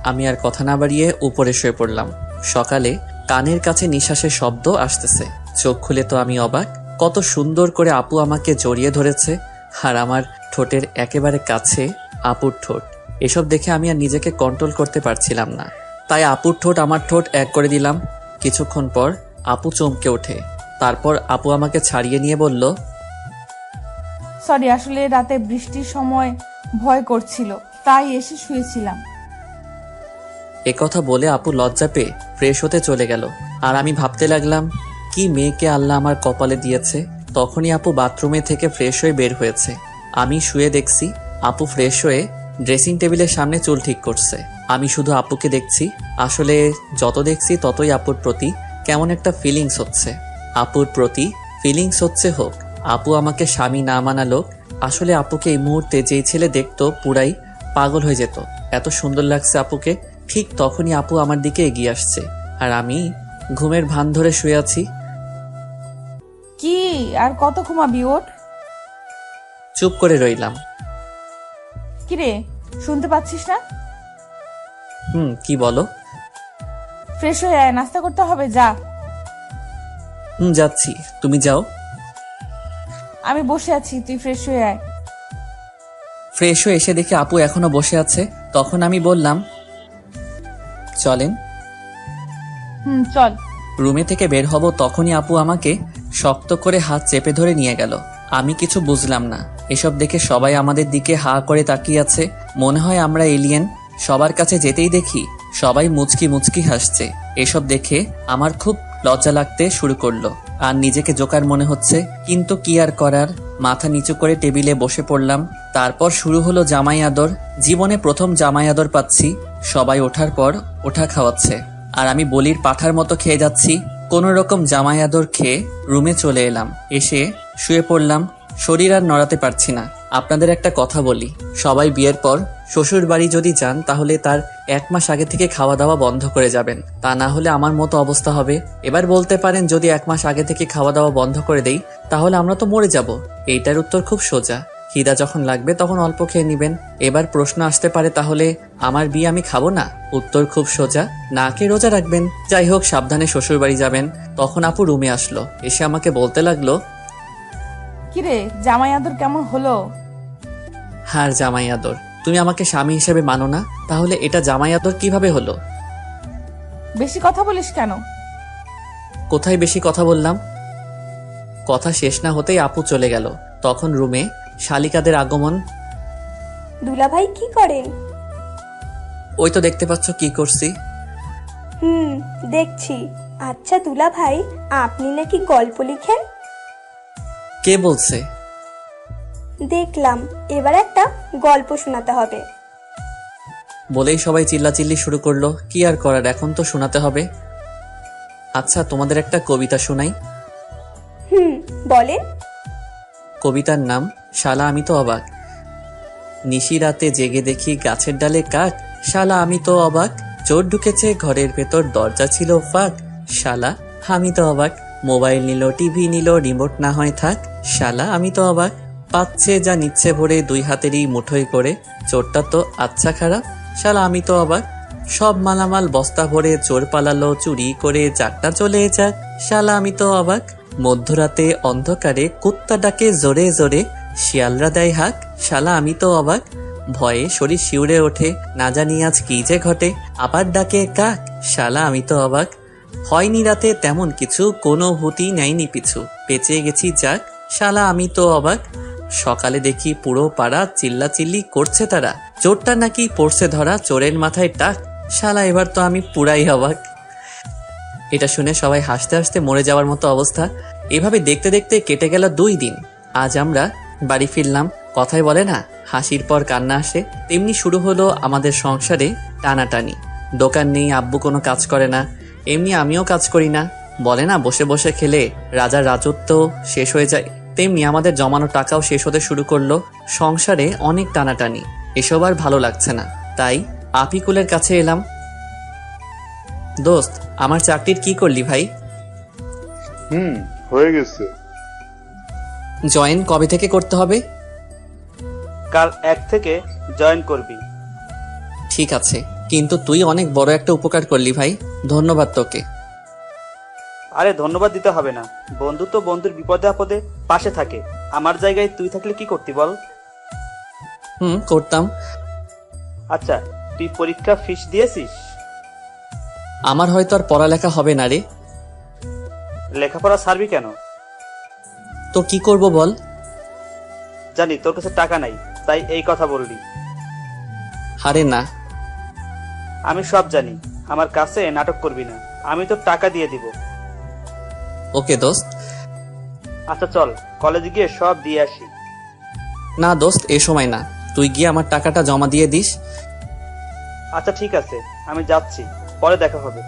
আমি আর কথা না বাড়িয়ে উপরে শুয়ে পড়লাম। সকালে কানের কাছে নিঃশ্বাসের শব্দ আসতেছে। চোখ খুলে তো আমি অবাক, কত সুন্দর করে আপু আমাকে জড়িয়ে ধরেছে আর আমার ঠোঁটের একেবারে কাছে আপুর ঠোঁট। এসব দেখে আমি আর নিজেকে কন্ট্রোল করতে পারছিলাম না, তাই আপুর ঠোঁট আমার ঠোঁট এক করে দিলাম। কিছুক্ষণ পর আপু চমকে ওঠে। তারপর আপু আমাকে ছাড়িয়ে নিয়ে বলল, সরি, আসলে রাতে বৃষ্টির সময় ভয় করছিল, তাই এসে শুয়েছিলাম। একথা বলে আপু লজ্জা পেয়ে ফ্রেশ হতে চলে গেল। আর আমি ভাবতে লাগলাম, কি মেয়েকে আল্লাহ আমার কপালে দিয়েছে। তখনই আপু বাথরুমে থেকে ফ্রেশ হয়ে বের হয়েছে। আমি শুয়ে দেখছি আপু ফ্রেশ হয়ে ড্রেসিং টেবিলের সামনে চুল ঠিক করছে। আমি শুধু আপুকে দেখছি। আসলে যত দেখছি ততই আপুর প্রতি কেমন একটা ফিলিংস হচ্ছে। আপুর প্রতি ফিলিংস হচ্ছে হোক, আপু আমাকে স্বামী না মানালো। আসলে আপুকে এই মুহূর্তে যেই ছেলে দেখতো পুরাই পাগল হয়ে যেত, এত সুন্দর লাগছে আপুকে। ঠিক তখনই আপু আমার দিকে এগিয়ে আসছে আর আমি ঘুমের ভান ধরে শুয়ে আছি। কি আর কত ঘুমাবি? ওঠ। চুপ করে রইলাম। কিরে, শুনতে পাচ্ছিস না? কি বলো? ফ্রেশ হয়ে আয়, নাস্তা করতে হবে, যা। যাচ্ছি, তুমি যাও। আমি বসে আছি, তুই ফ্রেশ হয়ে আয়। ফ্রেশ হয়ে এসে দেখি আপু এখনো বসে আছে। তখন আমি বললাম, চলেন। চল। রুমে থেকে বের হব, তখনই আপু আমাকে শক্ত করে হাত চেপে ধরে নিয়ে গেল। আমি কিছু বুঝলাম না। এসব দেখে সবাই আমাদের দিকে হা করে তাকিয়ে আছে, মনে হয় আমরা এলিয়েন। সবার কাছে যেতেই দেখি সবাই মুচকি মুচকি হাসছে। এসব দেখে আমার খুব লজ্জা লাগতে শুরু করলো আর নিজেকে জোকার মনে হচ্ছে, কিন্তু কি আর করার। মাথা নিচু করে টেবিলে বসে পড়লাম। তারপর শুরু হলো জামাই আদর। জীবনে প্রথম জামাই আদর পাচ্ছি। সবাই ওঠার পর ওঠা খাওয়াচ্ছে আর আমি বলির পাঠার মতো খেয়ে যাচ্ছি। কোনো রকম জামাই আদর খেয়ে রুমে চলে এলাম। এসে শুয়ে পড়লাম। শরীর আর নড়াতে পারছি না। আপনাদের একটা কথা বলি, সবাই বিয়ের পর শ্বশুর বাড়ি যদি যান তাহলে তার 1 মাস আগে থেকে খাওয়া দাওয়া বন্ধ করে যাবেন, তা না হলে আমার মতো অবস্থা হবে। এবার বলতে পারেন, যদি 1 মাস আগে থেকে খাওয়া দাওয়া বন্ধ করে দেই তাহলে আমরা তো মরে যাব। এইটার উত্তর খুব সোজা, খিদা যখন লাগবে তখন অল্প খেয়ে নিবেন। এবার প্রশ্ন আসতে পারে, তাহলে আমার বিয়ে আমি খাবো না? উত্তর খুব সোজা, না খেয়ে রোজা রাখবেন। যাই হোক, সাবধানে শ্বশুর বাড়ি যাবেন। তখন আপু রুমে আসলো, এসে আমাকে বলতে লাগলো, কিরে, জামাই আদর কেমন হলো? হার জামাই আদর তুমি আমাকে স্বামী হিসেবে মানো না, তাহলে এটা জামাই আদর কিভাবে হলো? বেশি কথা বলিস কেন? কোথায় বেশি কথা বললাম? কথা শেষ না হতেই আপু চলে গেল। তখন রুমে শালিকাদের আগমন। দুলাভাই কি করেন? ওই তো দেখতে পাচ্ছ কি করছি। দেখছি। আচ্ছা দুলাভাই, আপনি নাকি গল্প লিখেন? কে বলছে? দেখলাম, এবার একটা গল্প শোনাতে হবে। বলেই সবাই চিল্লাচিল্লি শুরু করলো। কি আর করার, এখন তো শোনাতে হবে। আচ্ছা, তোমাদের একটা কবিতা শোনাই। বলেন। কবিতার নাম শালা আমি তো অবাক। নিশি রাতে জেগে দেখি গাছের ডালে কাক, শালা আমি তো অবাক। চোর ঢুকেছে ঘরের ভেতর, দরজা ছিল ফাঁক, শালা আমি তো অবাক। মোবাইল নিল, টিভি নিল, রিমোট না হয় থাক, শালা আমি তো অবাক। পাচ্ছে যা নিচ্ছে ভরে, দুই হাতেরই মুঠোয় করে, চোরটা তো আচ্ছা খারাপ, শালা আমি তো অবাক। সব মালামাল বস্তা ভরে চোর পালালো চুরি করে, চারটা চলে যাক, শালা আমি তো অবাক। মধ্যরাতে অন্ধকারে কুত্তা ডাকে জোরে জোরে, শিয়ালরা দেয় হাক, শালা আমি তো অবাক। ভয়ে শরীর শিউরে ওঠে, না জানি আজ কি যে ঘটে, আবার ডাকে কাক, শালা আমি তো অবাক। হয়নি রাতে তেমন কিছু, কোনো ভূতি নেয়নি পিছু, বেঁচে গেছি যাক, শালা আমি তো অবাক। সকালে দেখি পুরো পাড়া চিল্লাচিল্লি করছে তারা, চোরটা নাকি পড়ছে ধরা, চোরের মাথায় টাক, শালা এবার তো আমি পুরাই অবাক। এটা শুনে সবাই হাসতে হাসতে মরে যাওয়ার মতো অবস্থা। এভাবে দেখতে দেখতে কেটে গেল 2 দিন। আজ আমরা বাড়ি ফিরলাম। কথাই বলে না, হাসির পর কান্না আসে, তেমনি শুরু হলো আমাদের সংসারে টানাটানি। দোকান নেই, আব্বু কোনো কাজ করে না, এমনি আমিও কাজ করি না। বলে না, বসে বসে খেলে রাজার রাজত্ব শেষ হয়ে যায়, তেমনি আমাদের জমানো টাকাও শেষ হতে শুরু করলো। সংসারে অনেক টানাটানি, এসব আর ভালো লাগছে না। তাই আপিকুলের কাছে এলাম। দোস্ত, আমার চাকরির কি করলি ভাই? হয়ে গেছে। জয়েন কবে থেকে করতে হবে? কাল 1 থেকে জয়েন করবি। ঠিক আছে, কিন্তু তুই অনেক বড় একটা উপকার করলি ভাই, ধন্যবাদ তোকে। আরে ধন্যবাদ দিতে হবে না, বন্ধু তো বন্ধুর বিপদে আপদে পাশে থাকে। আমার জায়গায় তুই থাকলে কি করতি বল? করতাম। আচ্ছা, তুই পরীক্ষা ফিস দিয়েছিস? আমার হয়তো আর পড়ালেখা হবে না রে। লেখাপড়া ছাড়বি কেন? তো কি করব বল? জানি তোর কাছে টাকা নাই, তাই এই কথা বললি। আরে না, আমি সব জানি, আমার কাছে নাটক করবি না, আমি তো টাকা দিয়ে দিব। ওকে দোস্ত। আচ্ছা চল, কলেজে গিয়ে সব দিয়ে আসি। না দোস্ত, এ সময় না, তুই গিয়ে আমার টাকাটা জমা দিয়ে দিস। আচ্ছা ঠিক আছে, আমি যাচ্ছি, পরে দেখা হবে।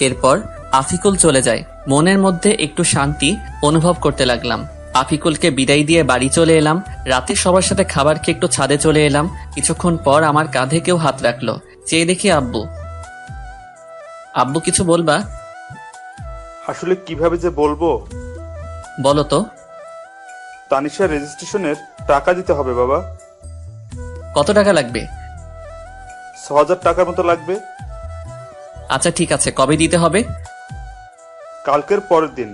এরপর আফিকুল চলে যায়। মনের মধ্যে একটু শান্তি অনুভব করতে লাগলাম। আফিকুলকে বিদায় দিয়ে বাড়ি চলে এলাম। রাতে সবার সাথে খাবার খেয়ে একটু ছাদে চলে এলাম। কিছুক্ষণ পর আমার কাঁধে কেউ হাত রাখলো। চেয়ে দেখি আব্বু। আব্বু কিছু বলবা? আসলে কিভাবে যে বলবো। বলো তো। তানিশার রেজিস্ট্রেশনের টাকা দিতে হবে বাবা। কত টাকা লাগবে? ৬,০০০ টাকার মতো লাগবে। আচ্ছা ঠিক আছে, কবে দিতে হবে? কালকের পরের দিন।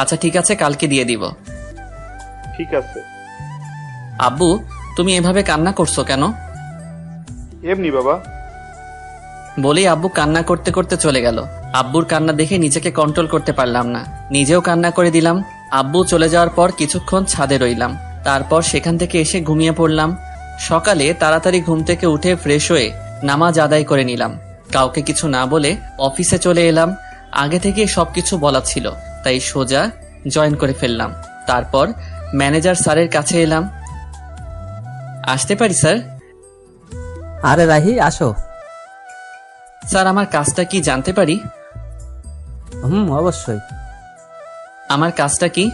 আচ্ছা ঠিক আছে, কালকে দিয়ে দিব। ঠিক আছে। আব্বু, তুমি এভাবে কান্না করছো কেন? এমনি বাবা। বলেই আব্বু কান্না করতে করতে চলে গেল। আব্বুর কান্না দেখে নিজেকে কন্ট্রোল করতে পারলাম না, নিজেও কান্না করে দিলাম। আব্বু চলে যাওয়ার পর কিছুক্ষণ ছাদে রইলাম, তারপর সেখান থেকে এসে ঘুমিয়ে পড়লাম। সকালে তাড়াতাড়ি ঘুম থেকে উঠে ফ্রেশ হয়ে নামাজ আদায় করে নিলাম। কাউকে কিছু না বলে অফিসে চলে এলাম। আগে থেকে সবকিছু বলা ছিল, তাই সোজা জয়েন করে ফেললাম। তারপর ম্যানেজার স্যারের কাছে এলাম। আসতে পারি স্যার? আরে রাহি, আসো। স্যার, আমার কাজটা কি জানতে পারি? অবশ্যই। আমার কাজটা কি?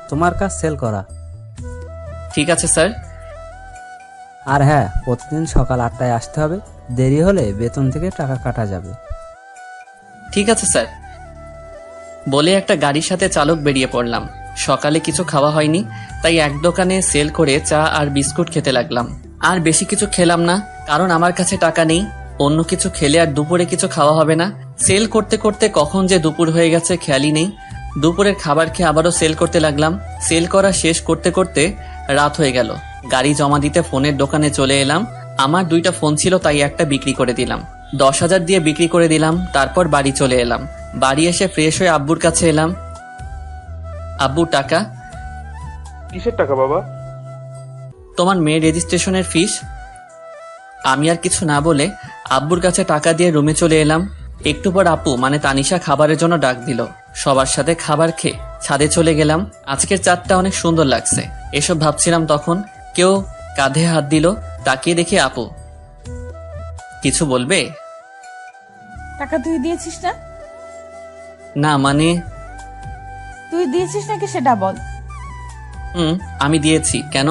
তোমার কাজ সেল করা। ঠিক আছে স্যার। আর হ্যাঁ, প্রতিদিন সকাল 8টায় আসতে হবে, দেরি হলে বেতন থেকে টাকা কাটা যাবে। ঠিক আছে স্যার। বলে একটা গাড়ির সাথে চালক বেরিয়ে পড়লাম। সকালে কিছু খাওয়া হয়নি, তাই এক দোকানে সেল করে চা আর বিস্কুট খেতে লাগলাম। আর বেশি কিছু খেলাম না, কারণ আমার কাছে টাকা নেই। অন্য কিছু খেলে আর দুপুরে কিছু খাওয়া হবে না। সেল করতে করতে কখন যে দুপুর হয়ে গেছে খেয়ালই নেই। দুপুরের খাবার খেয়ে আবারও সেল করতে লাগলাম। সেল করা শেষ করতে করতে রাত হয়ে গেল। গাড়ি জমা দিতে ফোনের দোকানে চলে এলাম। আমার 2টা ফোন ছিল, তাই একটা বিক্রি করে দিলাম। 10,000 দিয়ে বিক্রি করে দিলাম। তারপর বাড়ি চলে এলাম। বাড়ি এসে ফ্রেশ হয়ে আব্বুর কাছে এলাম। আব্বু, টাকা। কিসের টাকা বাবা? তোমার মেয়ের রেজিস্ট্রেশনের ফিস। আমি আর কিছু না বলে আব্বুর কাছে টাকা দিয়ে রুমে চলে এলাম। একটু পর আপু মানে তানিশা খাবারের জন্য ডাক দিল। সবার সাথে খাবার খেয়ে ছাদে চলে গেলাম। আজকের চাঁদটা অনেক সুন্দর লাগছে, এসব ভাবছিলাম তখন কেউ কাঁধে হাত দিল। তাকিয়ে দেখি আপু। কিছু বলবে? টাকা তুই দিয়েছিস না? না মানে? তুই দিয়েছিস নাকি সেটা বল। আমি দিয়েছি। কেন?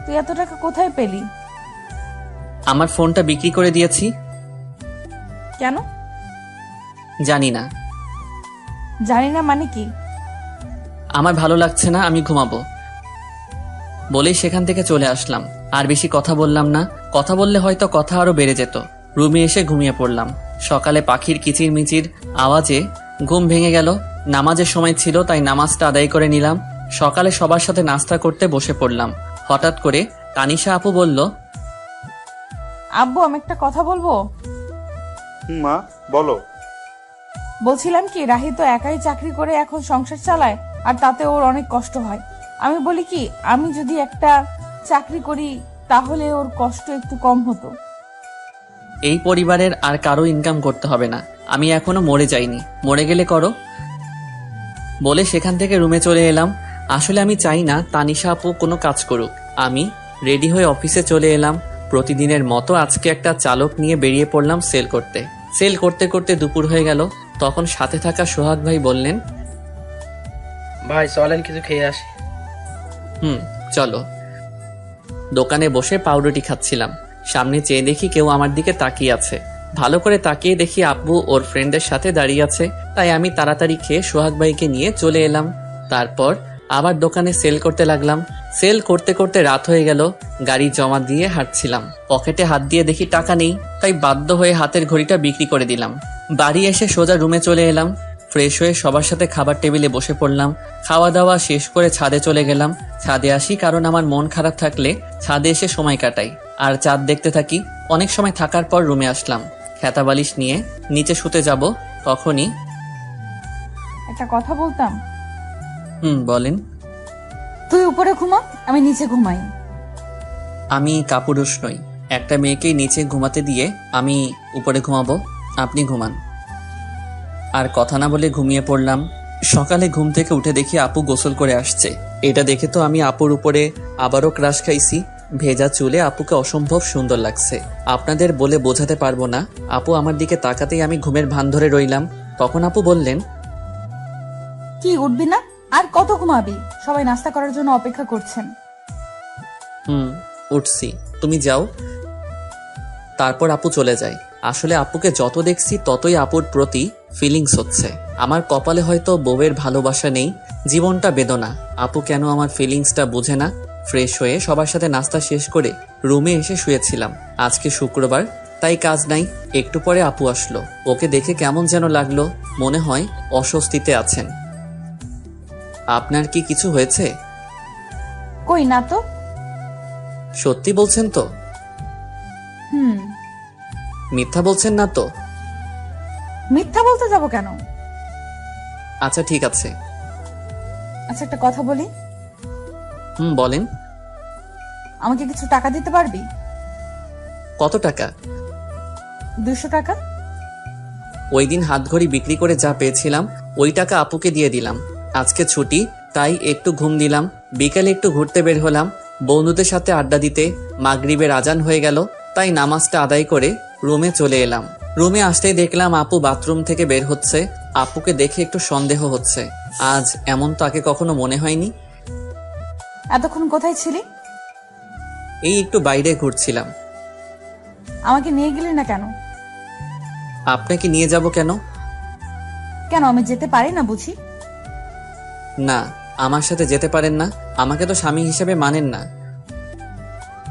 তুই এত টাকা কোথায় পেলি? আমার ফোনটা বিক্রি করে দিয়েছি। কেন? জানি না। জানি না মানে কি? আমার ভালো লাগছে না, আমি ঘুমাবো বলেই সেখান থেকে চলে আসলাম। আর বেশি কথা বললাম না, কথা বললে হয়তো কথা আরো বেড়ে যেত। রুমে এসে ঘুমিয়ে পড়লাম। সকালে পাখির কিচির মিচির আওয়াজে ঘুম ভেঙে গেল। নামাজের সময় ছিল, তাই নামাজটা আদায় করে নিলাম। সকালে সবার সাথে নাস্তা করতে বসে পড়লাম। হঠাৎ করে তানিশা আপু বলল, আব্বু আমি একটা কথা বলবো। মা বলো। বলছিলাম কি, রাহি তো একাই চাকরি করে এখন সংসার চালায়, আর তাতে ওর অনেক কষ্ট হয়। আমি বলি কি, আমি যদি একটা চাকরি করি তাহলে ওর কষ্ট একটু কম হতো। এই পরিবারের আর কারো ইনকাম করতে হবে না, আমি এখনো মরে যাইনি, মরে গেলে করো বলে সেখান থেকে রুমে চলে এলাম। আসলে আমি চাই না তানিশা আপু কোনো কাজ করুক। আমি রেডি হয়ে অফিসে চলে এলাম। প্রতিদিনের মতো আজকে একটা চালক নিয়ে বেরিয়ে পড়লাম সেল করতে। সেল করতে করতে দুপুর হয়ে গেল। তখন সাথে থাকা সোহাগ ভাই বললেন, ভাই চলেন কিছু খেয়ে আসি। চলো। দোকানে বসে পাউরুটি খাচ্ছিলাম। সামনে চেয়ে দেখি কেউ আমার দিকে তাকিয়ে আছে। ভালো করে তাকিয়ে দেখি আব্বু ওর ফ্রেন্ডের সাথে দাঁড়িয়ে আছে। তাই আমি তাড়াতাড়ি খেয়ে সোহাগ ভাইকে নিয়ে চলে এলাম। তারপর আবার দোকানে সেল করতে লাগলাম। সেল করতে করতে রাত হয়ে গেল। গাড়ি জমা দিয়ে হাঁটছিলাম। পকেটে হাত দিয়ে দেখি টাকা নেই, তাই বাধ্য হয়ে হাতের ঘড়িটা বিক্রি করে দিলাম। বাড়ি এসে সোজা রুমে চলে এলাম। ফ্রেশ হয়ে সবার সাথে খাবার টেবিলে বসে পড়লাম। খাওয়া দাওয়া শেষ করে ছাদে চলে গেলাম। ছাদে আসি কারণ আমার মন খারাপ থাকলে ছাদে এসে সময় কাটাই আর চাঁদ দেখতে থাকি। অনেক সময় থাকার পর রুমে আসলাম। খেতা বালিশ নিয়ে নিচে শুতে যাব, তখনই একটা কথা বলতাম। বলেন। তুই উপরে ঘুমা, আমি নিচে ঘুমাই। আমি কাপুরুষ নই, একটা মেয়েকেই নিচে ঘুমাতে দিয়ে আমি উপরে ঘুমাবো, আপনি ঘুমান। আর কথা না বলে ঘুমিয়ে পড়লাম। সকালে ঘুম থেকে উঠে দেখি আপু গোসল করে আসছে। এটা দেখে তো আমি আপুর উপরে আবারও ক্রাশ খাইছি। ভেজা চুলে আপুকে অসম্ভব সুন্দর লাগছে, আপনাদের বলে বোঝাতে পারবো না। আপু আমার দিকে তাকাতেই আমি ঘুমের ভান ধরে রইলাম। তখন আপু বললেন, কি উঠবি না? আর কত ঘুমাবি? সবাই নাস্তা করার জন্য অপেক্ষা করছেন। উঠছি, তুমি যাও। তারপর আপু চলে যায়। আসলে আপুকে যত দেখছি ততই আপুর প্রতি ফিলিংস হচ্ছে। আমার কপালে হয়তো বউয়ের ভালোবাসা নেই, জীবনটা বেদনা। আপু কেন আমার ফিলিংসটা বুঝে না। ফ্রেশ হয়ে সবার সাথে নাস্তা শেষ করে রুমে এসে শুয়েছিলাম। আজকে শুক্রবার, তাই কাজ নাই। একটু পরে আপু আসলো। ওকে দেখে কেমন যেন লাগলো, মনে হয় অস্বস্তিতে আছেন। আপনার কি কিছু হয়েছে? কই না তো। সত্যি বলছেন তো? মিথ্যা বলছেন না তো? মিথ্যা বলতে যাব কেন? আচ্ছা ঠিক আছে। আচ্ছা একটা কথা বলি। বলেন। আমাকে কিছু টাকা দিতে পারবি? কত টাকা? 200 টাকা। ওই দিন হাতঘড়ি বিক্রি করে যা পেয়েছিলাম ওই টাকা আপুকে দিয়ে দিলাম। আজকে ছুটি, তাই একটু ঘুম দিলাম। বিকেলে একটু ঘুরতে বের হলাম বন্ধুদের সাথে আড্ডা দিতে। মাগরিবের আজান হয়ে গেল, তাই নামাজটা আদায় করে রুমে চলে এলাম। রুমে আসতেই দেখলাম আপু বাথরুম থেকে বের হচ্ছে। আপুকে দেখে একটু সন্দেহ হচ্ছে। আজ এমন তাকে কখনো মনে হয়নি। এতক্ষণ কোথায় ছিলি? এই একটু বাইরে ঘুরছিলাম। আমাকে নিয়ে গেলি না কেন? আপনাকে নিয়ে যাব কেন? কেন আমি যেতে পারি না বুঝি? না, আমার সাথে যেতে পারেন না। আমাকে তো স্বামী হিসেবে মানেন না।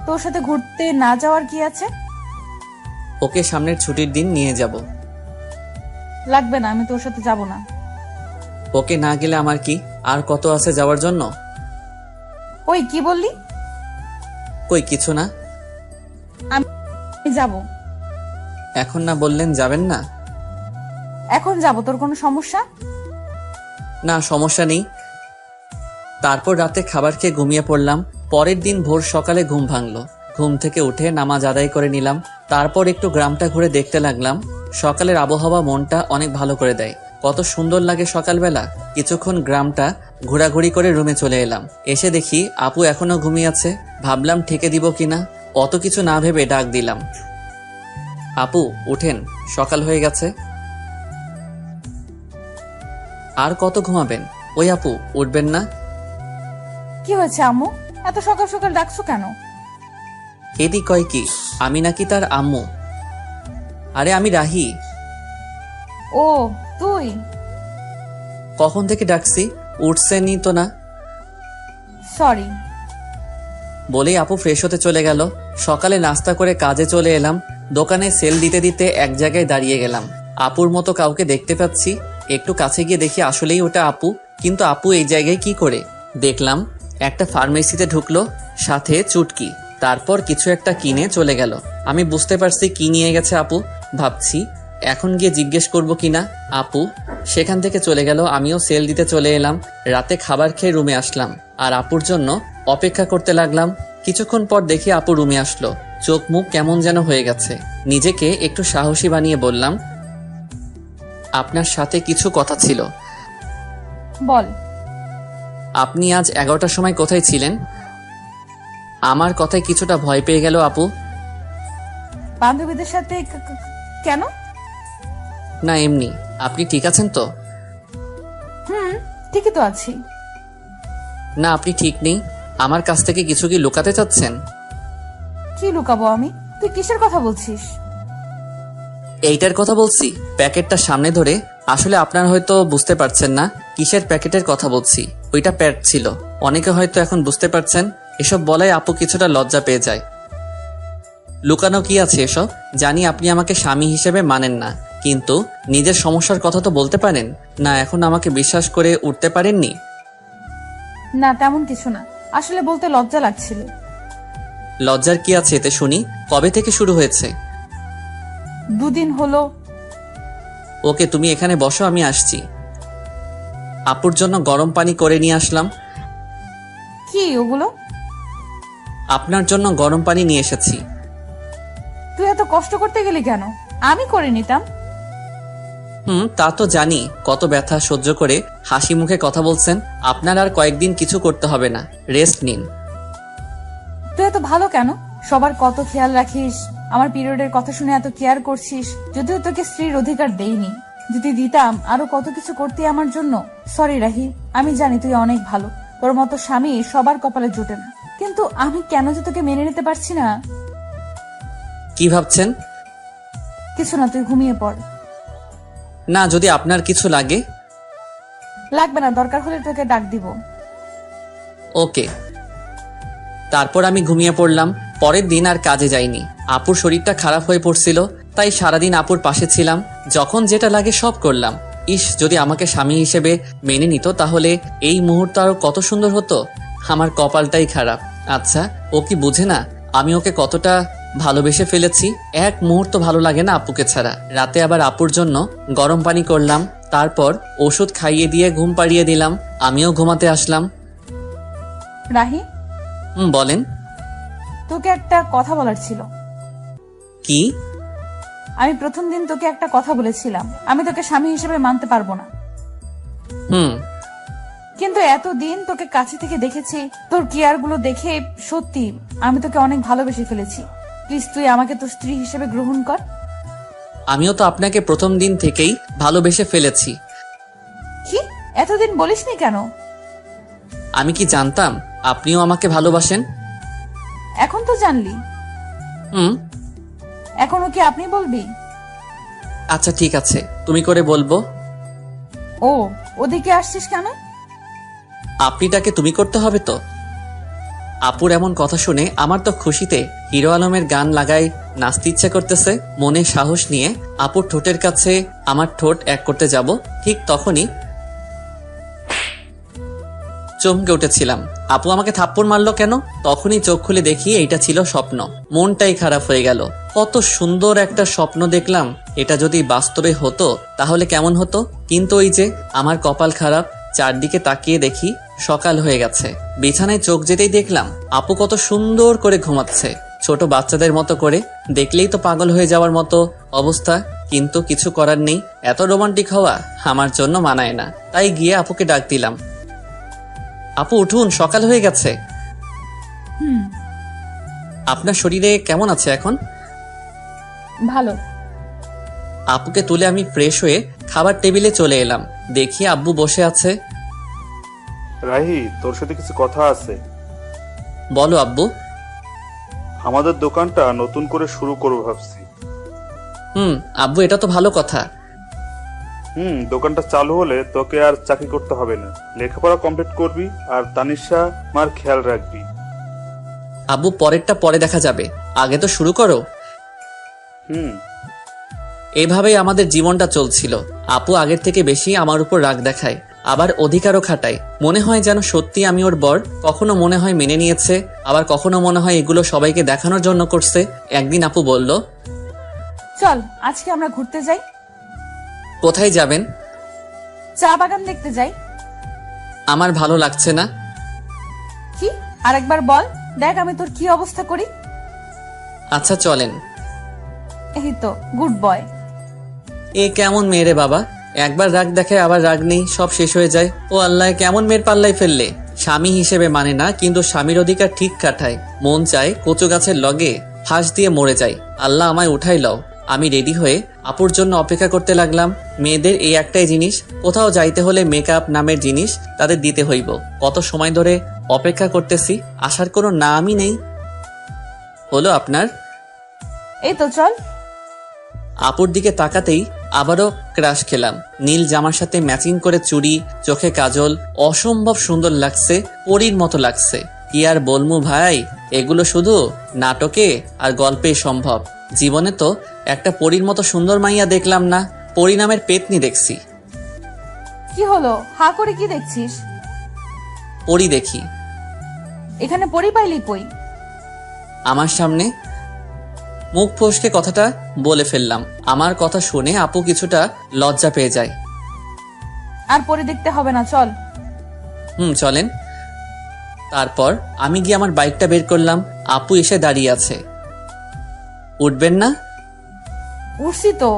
তোর সাথে ঘুরতে না যাওয়ার কি আছে? ওকে সামনের ছুটির দিন নিয়ে যাব। লাগবে না, আমি তোর সাথে যাব না। ওকে না গেলে আমার কি, আর কত আছে যাওয়ার জন্য? ওই কি বললি? কই কিছু না। আমি যাব। এখন না বললেন যাবেন না? এখন যাব, তোর কোনো সমস্যা? না সমস্যা নেই। তারপর রাতে খাবার খেয়ে ঘুমিয়ে পড়লাম। পরের দিন ভোর সকালে ঘুম ভাঙলো। ঘুম থেকে উঠে নামাজ আদায় করে নিলাম। তারপর একটু গ্রামটা ঘুরে দেখতে লাগলাম। সকালের আবহাওয়া মনটা অনেক ভালো করে দেয়। কত সুন্দর লাগে সকালবেলা। কিছুক্ষণ গ্রামটা ঘোরাঘুরি করে রুমে চলে এলাম। এসে দেখি আপু এখনো ঘুমিয়ে আছে। ভাবলাম ঠেকে দিব কিনা, অত কিছু না ভেবে ডাক দিলাম, আপু উঠেন, সকাল হয়ে গেছে। আর কত ঘুমাবেন? ওই আপু উঠবেন না? কি হয়েছে আম্মু, এত সকাল সকাল ডাকছো কেন? এদি কয় কি আমি নাকি তার আম্মু? আরে আমি রাহি। ও তুই? কখন থেকে ডাকছি, উঠছেনই তো না। সরি। বলেই আপু ফ্রেশ হতে চলে গেল। সকালে নাস্তা করে কাজে চলে এলাম। দোকানে সেল দিতে দিতে এক জায়গায় দাঁড়িয়ে গেলাম। আপুর মতো কাউকে দেখতে পাচ্ছি। একটু কাছে গিয়ে দেখি আসলেই ওটা আপু। কিন্তু আপু এই জায়গায় কি করে? দেখলাম একটা ফার্মেসিতে ঢুকলো, সাথে চুটকি। তারপর কিছু একটা কিনে চলে গেল। আমি বুঝতে পারছি কি নিয়ে গেছে আপু। ভাবছি এখন গিয়ে জিজ্ঞেস করব কিনা। আপু সেখান থেকে চলে গেল। আমিও সেল দিতে চলে এলাম। রাতে খাবার খেয়ে রুমে আসলাম আর আপুর জন্য অপেক্ষা করতে লাগলাম। কিছুক্ষণ পর দেখি আপু রুমে আসলো। চোখ মুখ কেমন যেন হয়ে গেছে। নিজেকে একটু সাহসী বানিয়ে বললাম, আপনার সাথে কিছু কথা ছিল। বল। আপনি আজ 11টার সময় কোথায় ছিলেন? আমার কথায় কিছুটা ভয় পেয়ে গেল আপু। বান্ধবীদের সাথে কেন? না এমনি। আপনি ঠিক আছেন তো? ঠিকই তো আছি। না আপনি ঠিক নেই। আমার কাছ থেকে কিছু কি লুকাতে চাচ্ছেন? কি লুকাবো আমি? তুই কিসের কথা বলছিস? এইটার কথা বলছি, প্যাকেটটা সামনে ধরে। আসলে আপনারা হয়তো বুঝতে পারছেন না কিসের প্যাকেটের কথা বলছি। ওইটা প্যাড ছিল। অনেকে হয়তো এখন বুঝতে পারছেন। এসব বলাই আপু কিছুটা লজ্জা পেয়ে যায়। লুকানো কি আছে এসব? জানি আপনি আমাকে স্বামী হিসেবে মানেন না, কিন্তু নিজের সমস্যার কথা তো বলতে পারেন না। এখন আমাকে বিশ্বাস করে উঠতে পারেননি? না তেমন কিছু না, আসলে বলতে লজ্জা লাগছিল। লজ্জার কি আছে এতে শুনি? কবে থেকে শুরু হয়েছে? 2 দিন হলো। ওকে তুমি এখানে বসো, আমি আসছি। আপুর জন্য গরম পানি করে নিয়ে আসলাম। কি ওগুলো? আপনার জন্য গরম পানি নিয়ে এসেছি। তুই এত কষ্ট করতে গেলি কেন? আমি করে নিতাম। তা তো জানি। কত ব্যথা সহ্য করে হাসি মুখে কথা বলছেন। আপনার আর কয়েকদিন কিছু করতে হবে না, রেস্ট নিন। তুই এত ভালো কেন? সবার কত খেয়াল রাখিস, আমার পিরিয়ডের কথা শুনে এত কেয়ার করছিস। যদিও তোকে স্ত্রীর অধিকার দেইনি, যদি দিতাম আরো কত কিছু করতে আমার জন্য। সরি রাহি, আমি জানি তুই অনেক ভালো। তোর মতো স্বামী সবার কপালে জোটে না, কিন্তু আমি কেন যে তোকে মেনে নিতে পারছি না। কি ভাবছেন? কিছু না, তুই ঘুমিয়ে পড়। না যদি আপনার কিছু লাগে। লাগবে না, দরকার হলে তোকে ডাক দিব। ওকে। তারপর আমি ঘুমিয়ে পড়লাম। পরের দিন আর কাজে যাইনি। আপুর শরীরটা খারাপ হয়ে পড়ছিল, তাই সারাদিন আপুর পাশে ছিলাম। যখন যেটা লাগে সব করলাম। ইস, যদি আমাকে স্বামী হিসেবে মেনে নিত তাহলে এই মুহূর্ত আরো কত সুন্দর হতো। আমার কপালটাই খারাপ। আচ্ছা ও কি বুঝে না আমি ওকে কতটা ভালোবেসে ফেলেছি? এক মুহূর্ত ভালো লাগে না আপুকে ছাড়া। রাতে আবার আপুর জন্য গরম পানি করলাম। তারপর ওষুধ খাইয়ে দিয়ে ঘুম পাড়িয়ে দিলাম। আমিও ঘুমাতে আসলাম। রাহি, বলেন। তোকে একটা কথা বলার ছিল। কি? আমি প্রথম দিন তোকে একটা কথা বলেছিলাম, আমি তোকে স্বামী হিসেবে মানতে পারবো না। কিন্তু এতদিন তোকে কাছে থেকে দেখেছি, তোর কেয়ার গুলো দেখে সত্যি আমি তোকে অনেক ভালোবেসে ফেলেছি। প্লিজ তুই আমাকে তোর স্ত্রী হিসেবে গ্রহণ কর। আমিও তো আপনাকে প্রথম দিন থেকেই ভালোবেসে ফেলেছি। কি এতদিন বলিসনি কেন? আমি কি জানতাম আপনিও আমাকে ভালোবাসেন? এখন তো জানলি। এখনো কি আপনি বলবি? আচ্ছা ঠিক আছে, তুমি করে বলবো। ও ওদিকে আসছিস কেন? আপনিটাকে তুমি করতে হবে তো। আপুর এমন কথা শুনে আমার তো খুশিতে হিরো আলমের গান লাগাই নাচতে ইচ্ছে করতেছে। মনে সাহস নিয়ে আপুর ঠোঁটের কাছে আমার ঠোঁট এক করতে যাব, ঠিক তখনই চমকে উঠেছিলাম। আপু আমাকে থাপ্পড় মারলো কেন? তখনই চোখ খুলে দেখি এইটা ছিল স্বপ্ন। মনটাই খারাপ হয়ে গেল। কত সুন্দর একটা স্বপ্ন দেখলাম, এটা যদি বাস্তবে হতো তাহলে কেমন হতো। কিন্তু ওই যে আমার কপাল খারাপ, চারদিকে তাকিয়ে দেখি সকাল হয়ে গেছে। বিছানায় চোখ যেতেই দেখলাম আপু কত সুন্দর করে ঘুমাচ্ছে, ছোট বাচ্চাদের মতো করে। দেখলেই তো পাগল হয়ে যাওয়ার মতো অবস্থা, কিন্তু কিছু করার নেই। এত রোমান্টিক হওয়া আমার জন্য মানায় না। তাই গিয়ে আপুকে ডাক দিলাম, আপু উঠুন, সকাল হয়ে গেছে। আপনার শরীরে কেমন আছে এখন? ভালো। আপুকে তুলে আমি ফ্রেশ হয়ে খাবার টেবিলে চলে এলাম। দেখি আব্বু বসে আছে। রাহি, তোর সাথে কিছু কথা আছে। বলো আব্বু। আমাদের দোকানটা নতুন করে শুরু করবো ভাবছি। আব্বু, এটা তো ভালো কথা। দোকানটা চালু হলে তোকে আর চাকরি করতে হবে না, লেখাপড়া কমপ্লিট করবি আর তানিশা মার খেয়াল রাখবি। আব্বু, পরেরটা পরে দেখা যাবে, আগে তো শুরু করো। এভাবেই আমাদের জীবনটা চলছিল। আপু আগের থেকে বেশি আমার উপর রাগ দেখায়, আবার অধিকারও খাটায়। মনে হয় যেন সত্যি আমি ওর বর। কখনো মনে হয় মেনে নিয়েছে, আবার কখনো মনে হয় এগুলো সবাইকে দেখানোর জন্য করছে। একদিন আপু বলল, চল আজকে আমরা ঘুরতে যাই। কোথায় যাবেন? চা বাগান দেখতে যাই। আমার ভালো লাগছে না। কি? আরেকবার বল, দেখ আমি তোর কি অবস্থা করি। আচ্ছা চলেন। এই তো গুড বয়। এ কেমন মেয়ে রে বাবা, একবার রাগ দেখায় আবার রাগ নেই, সব শেষ হয়ে যায়। ও আল্লাহ, কেমন মেয়ের পাল্লাই ফেললে। স্বামী হিসেবে মানে না, কিন্তু স্বামীর অধিকার ঠিক কাটায়। মন চায় কচু গাছের লগে ফাঁস দিয়ে মরে যায়। আল্লাহ আমায় উঠাই লও। আমি রেডি হয়ে আপুর জন্য অপেক্ষা করতে লাগলাম। মেয়েদের এই একটাই জিনিস, কোথাও যাইতে হলে মেকআপ নামের জিনিস তাদের দিতে হইব। কত সময় ধরে অপেক্ষা করতেছি, আসার কোনো নামই নেই। হলো আপনার? এই তো চল। আপুর দিকে তাকাতেই আবারও ক্রাশ খেলাম। নীল জামার সাথে ম্যাচিং করে চুড়ি, চোখে কাজল, অসম্ভব সুন্দর লাগছে, পরীর মতো লাগছে। কি আর বলমু ভাই, এগুলো শুধু নাটকে আর গল্পে সম্ভব। জীবনে তো একটা পরীর মতো সুন্দর মাইয়া দেখলাম না, পরী নামের পেতনি দেখছি। কি হলো, হা করে কি দেখছিস? পরী দেখি। এখানে পরী পাইলি কই? আমার সামনে। মুখ ফসকে কথাটা বলে ফেললাম। আমার কথা শুনে আপু কিছুটা লজ্জা পেয়ে যায়। আর পরী দেখতে হবে না, চল। চলেন। তারপর আমি গিয়ে আমার বাইকটা বের করলাম। আপু এসে দাঁড়িয়ে আছে। উঠবেন না? উঠছি তো।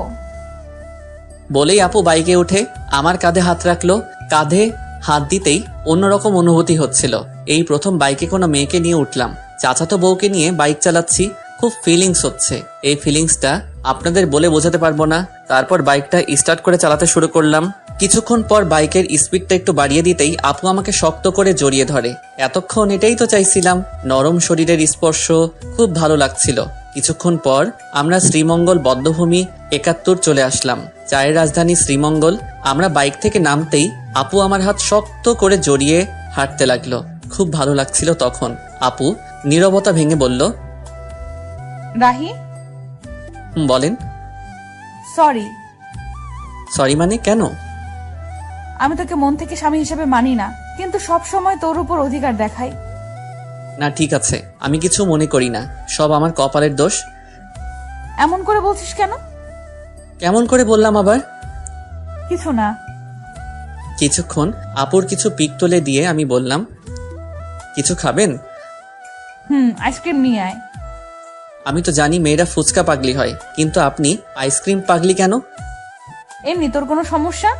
বলেই আপু বাইকে উঠে আমার কাঁধে হাত রাখলো। কাঁধে হাত দিতেই অন্যরকম অনুভূতি হচ্ছিল। এই প্রথম বাইকে কোনো মেয়েকে নিয়ে উঠলাম। চাচাতো বউকে নিয়ে বাইক চালাচ্ছি, খুব ফিলিংস হচ্ছে। এই ফিলিংসটা আপনাদের বলে বোঝাতে পারবো না। তারপর বাইকটা স্টার্ট করে চালাতে শুরু করলাম। কিছুক্ষণ পর বাইকের স্পিডটা একটু বাড়িয়ে দিতেই আপু আমাকে শক্ত করে জড়িয়ে ধরে। এতক্ষণ এটাই তো চাইছিলাম, নরম শরীরের স্পর্শ, খুব ভালো লাগছিল। কিছুক্ষণ পর আমরা শ্রীমঙ্গল বদ্ধভূমি 71 চলে আসলাম, চায়ের রাজধানী শ্রীমঙ্গল। আমরা বাইক থেকে নামতেই আপু আমার হাত শক্ত করে জড়িয়ে হাঁটতে লাগলো। খুব ভালো লাগছিল তখন। আপু নীরবতা ভেঙে বলল, রাহি। বলেন। সরি। সরি মানে? কেন? আমি তোকে মন থেকে স্বামী হিসেবে মানি না, কিন্তু সব সময় তোর উপর অধিকার দেখাই। না ঠিক আছে, আমি কিছু মনে করি না, সব আমার কপালের দোষ। এমন করে বলছিস কেন? কেমন করে বললাম আবার? কিছু না। কিছুক্ষণ আপুর কিছু পিক তুলে দিয়ে আমি বললাম, কিছু খাবেন? আইসক্রিম নিয়ে আয়। আমি তো জানি মেয়েরা ফুচকা পাগলি হয়, কিন্তু আপনি আইসক্রিম পাগলি কেন? এমনি। তোর কোনো সমস্যা?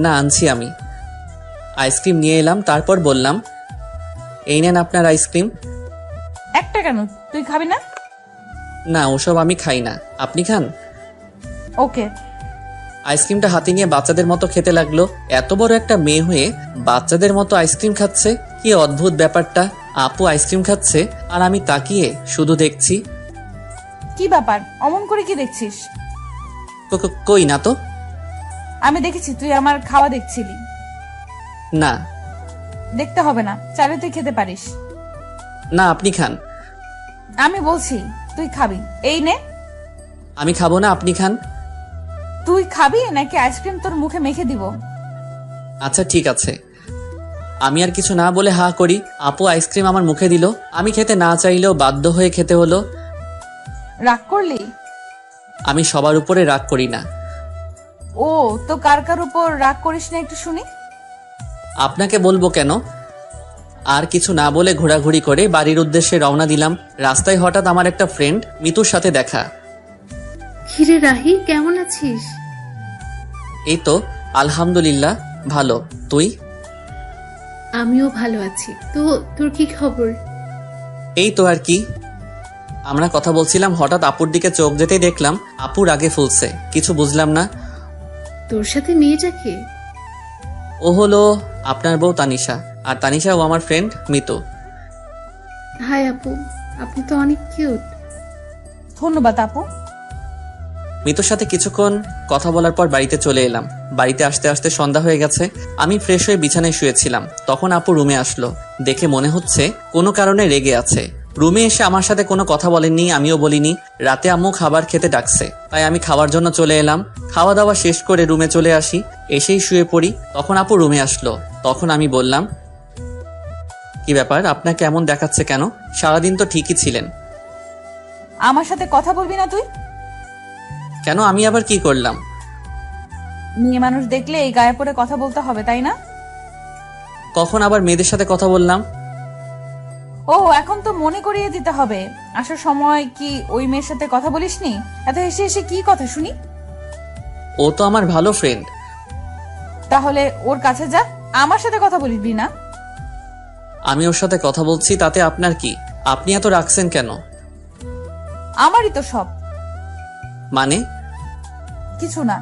না, আনছি আমি। আইসক্রিম নিয়ে এলাম, তারপর বললাম, এই নেন আপনার আইসক্রিম। একটা কেন, তুই খাবি না? না, ওসব আমি খাই না, আপনি খান। ওকে। আইসক্রিমটা হাতে নিয়ে বাচ্চাদের মতো খেতে লাগলো। এত বড় একটা মেয়ে হয়ে বাচ্চাদের মতো আইসক্রিম খাচ্ছে, কি অদ্ভুত ব্যাপারটা। আপু আইসক্রিম খাচ্ছে আর আমি তাকিয়ে শুধু দেখছি। কি ব্যাপার, অমন করে কি দেখছিস? কই না তো। আমি দেখেছি তুই আমার খাওয়া দেখছিলি। না, দেখতে হবে না, চাইলে তুই খেতে পারিস। না, আপনি খান। আমি বলছি তুই খাবি, এই নে। আমি খাবো না, আপনি খান। তুই খাবি নাকি আইসক্রিম তোর মুখে মেখে দিব? আচ্ছা ঠিক আছে। আমি আর কিছু না বলে হা করি। আপু আইসক্রিম আমার মুখে দিল। আমি খেতে না চাইলেও বাধ্য হয়ে খেতে হলো। রাগ করলি? আমি সবার উপরে রাগ করি না। ও তো কার কার উপর রাগ করিস না একটু শুনি। আপনাকে বলবো কেন? আর কিছু না বলে ঘোরাঘুরি করে বাড়ির উদ্দেশ্যে রওনা দিলাম। রাস্তায় হঠাৎ আমার একটা ফ্রেন্ড মিতুর সাথে দেখা। কিরে রাহি, কেমন আছিস? এই তো আলহামদুলিল্লাহ ভালো, তুই? আমিও ভালো আছি। তো তোর কি খবর? এই তো আর কি। আমরা কথা বলছিলাম, হঠাৎ আপুর দিকে চোখ যেতেই দেখলাম আপু রাগে ফুলছে। কিছু বুঝলাম না। তোর সাথে মেয়েটাকে? ও হলো আপনার বউ তানিশা, আর তানিশা ও আমার ফ্রেন্ড মিতু। হাই আপু, আপনি তো অনেক কিউট। ধন্যবাদ আপু। মিতুর সাথে কিছুক্ষণ কথা বলার পর বাড়িতে চলে এলাম। বাড়িতে আসতে আসতে সন্ধ্যা হয়ে গেছে। আমি ফ্রেশ হয়ে বিছানায় শুয়েছিলাম, তখন আপু রুমে আসলো। দেখে মনে হচ্ছে কোনো কারণে রেগে আছে। রুমে এসে আমার সাথে কোনো কথা বলেননি, আমিও বলিনি। রাতে আম্মু খাবার খেতে ডাকছে, তাই আমি খাওয়ার জন্য চলে এলাম। খাওয়া দাওয়া শেষ করে রুমে চলে আসি, এসেই শুয়ে পড়ি। তখন আপু রুমে আসলো। তখন আমি বললাম, কি ব্যাপার, আপনাকে এমন দেখাচ্ছে কেন? সারাদিন তো ঠিকই ছিলেন। আমার সাথে কথা বলবি না তুই? কেন, আমি আবার কি করলাম? মেয়ে মানুষ দেখলে এই গায়ে পড়ে কথা বলতে হবে, তাই না? কখন আবার মেয়েদের সাথে কথা বললাম? ও এখন তো মনে করিয়ে দিতে হবে। আসার সময় কি ওই মেয়ের সাথে কথা বলিসনি? এত এসে এসে কি কথা শুনি? ও তো আমার ভালো ফ্রেন্ড। তাহলে ওর কাছে যা, আমার সাথে কথা বলবি না। আমি ওর সাথে কথা বলছি, তাতে আপনার কি? আপনি এত রাখছেন কেন? আমারই তো সব। মানে? কিছু না।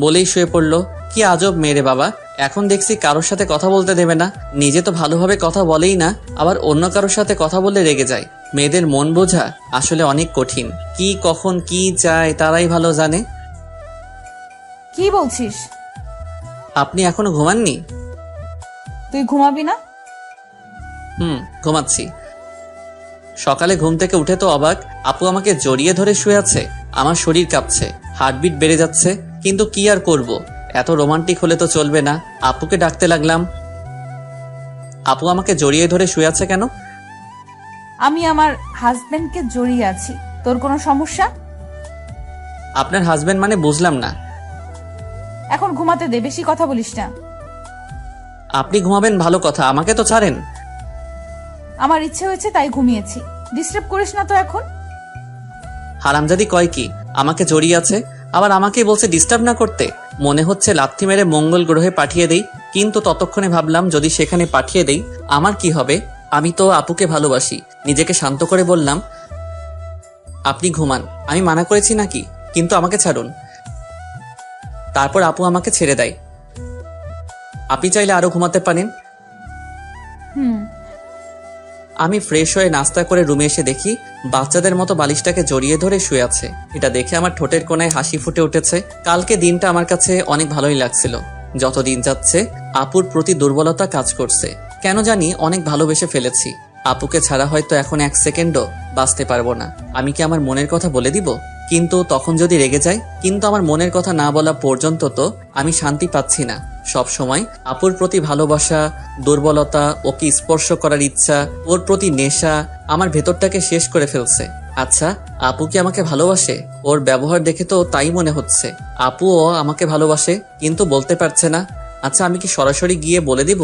বলেই শুয়ে পড়লো। কি আজব মেয়ে বাবা, এখন দেখছি কারোর সাথে কথা বলতে দেবে না। নিজে তো ভালোভাবে কথা বলেই না, আবার অন্য কারোর সাথে কথা বললে রেগে যায়। মেয়েদের মন বোঝা আসলে অনেক কঠিন। কি কখন কি চায় তারাই ভালো জানে। কি বলছিস? আপনি এখনো ঘুমাননি? তুই ঘুমাবি না? ঘুমাচ্ছি। সকালে ঘুম থেকে উঠে তো অবাক, আপু আমাকে জড়িয়ে ধরে শুয়ে আছে। আমার শরীর কাঁপছে, হার্টবিট বেড়ে যাচ্ছে। কিন্তু কি আর করব, এত রোমান্টিক হলে তো চলবে না। আপুকে ডাকতে লাগলাম, আপু আমাকে জড়িয়ে ধরে শুয়ে আছে কেন? আমি আমার হাজবেন্ডকে জড়িয়ে আছি। তোর কোনো সমস্যা? আপনার হাজবেন্ড মানে বুঝলাম না। এখন ঘুমাতে দে, বেশি কথা বলিস না। আপনি ঘুমাবেন ভালো কথা, আমাকে তো ছাড়েন। আমার ইচ্ছে হয়েছে তাই ঘুমিয়েছি, ডিস্টার্ব করিস না তো এখন। হারামজাদি কয় কি, আমাকে জড়িয়ে আছে, আবার আমাকেই বলছে ডিস্টার্ব না করতে। মনে হচ্ছে লাথি মেরে মঙ্গল গ্রহে পাঠিয়ে দেই। কিন্তু ততক্ষণে ভাবলাম, যদি সেখানে পাঠিয়ে দেই আমার কি হবে? আমি তো আপুকে ভালোবাসি। নিজেকে শান্ত করে বললাম, আপনি ঘুমান, আমি মানা করেছি নাকি? কিন্তু আমাকে ছাড়ুন। তারপর আপু আমাকে ছেড়ে দেয়। আপনি চাইলে আরো ঘুমাতে পারেন। আমি ফ্রেশ হয়ে নাস্তা করে রুমে এসে দেখি বাচ্চাদের মতো বালিশটাকে জড়িয়ে ধরে শুয়ে আছে। এটা দেখে আমার ঠোঁটের কোণায় হাসি ফুটে উঠেছে। কালকে দিনটা আমার কাছে অনেক ভালোই লাগছিল। যত দিন যাচ্ছে আপুর প্রতি দুর্বলতা কাজ করছে। কেন জানি অনেক ভালোবেসে ফেলেছি। আপুকে ছাড়া হয়তো এখন 1 সেকেন্ডও বাঁচতে পারবো না। আমি কি আমার মনের কথা বলে দিব? কিন্তু তখন যদি রেগে যায়? কিন্তু আমার মনের কথা না বলা পর্যন্ত তো আমি শান্তি পাচ্ছি না। সব সময় আপুর প্রতি ভালোবাসা, দুর্বলতা, ওকে স্পর্শ করার ইচ্ছা, ওর প্রতি নেশা আমার ভেতরটাকে শেষ করে ফেলছে। আচ্ছা, আপু কি আমাকে ভালোবাসে? ওর ব্যবহার দেখে তো তাই মনে হচ্ছে। আপুও আমাকে ভালোবাসে, কিন্তু বলতে পারছে না। আচ্ছা, আমি কি সরাসরি গিয়ে বলে দিব?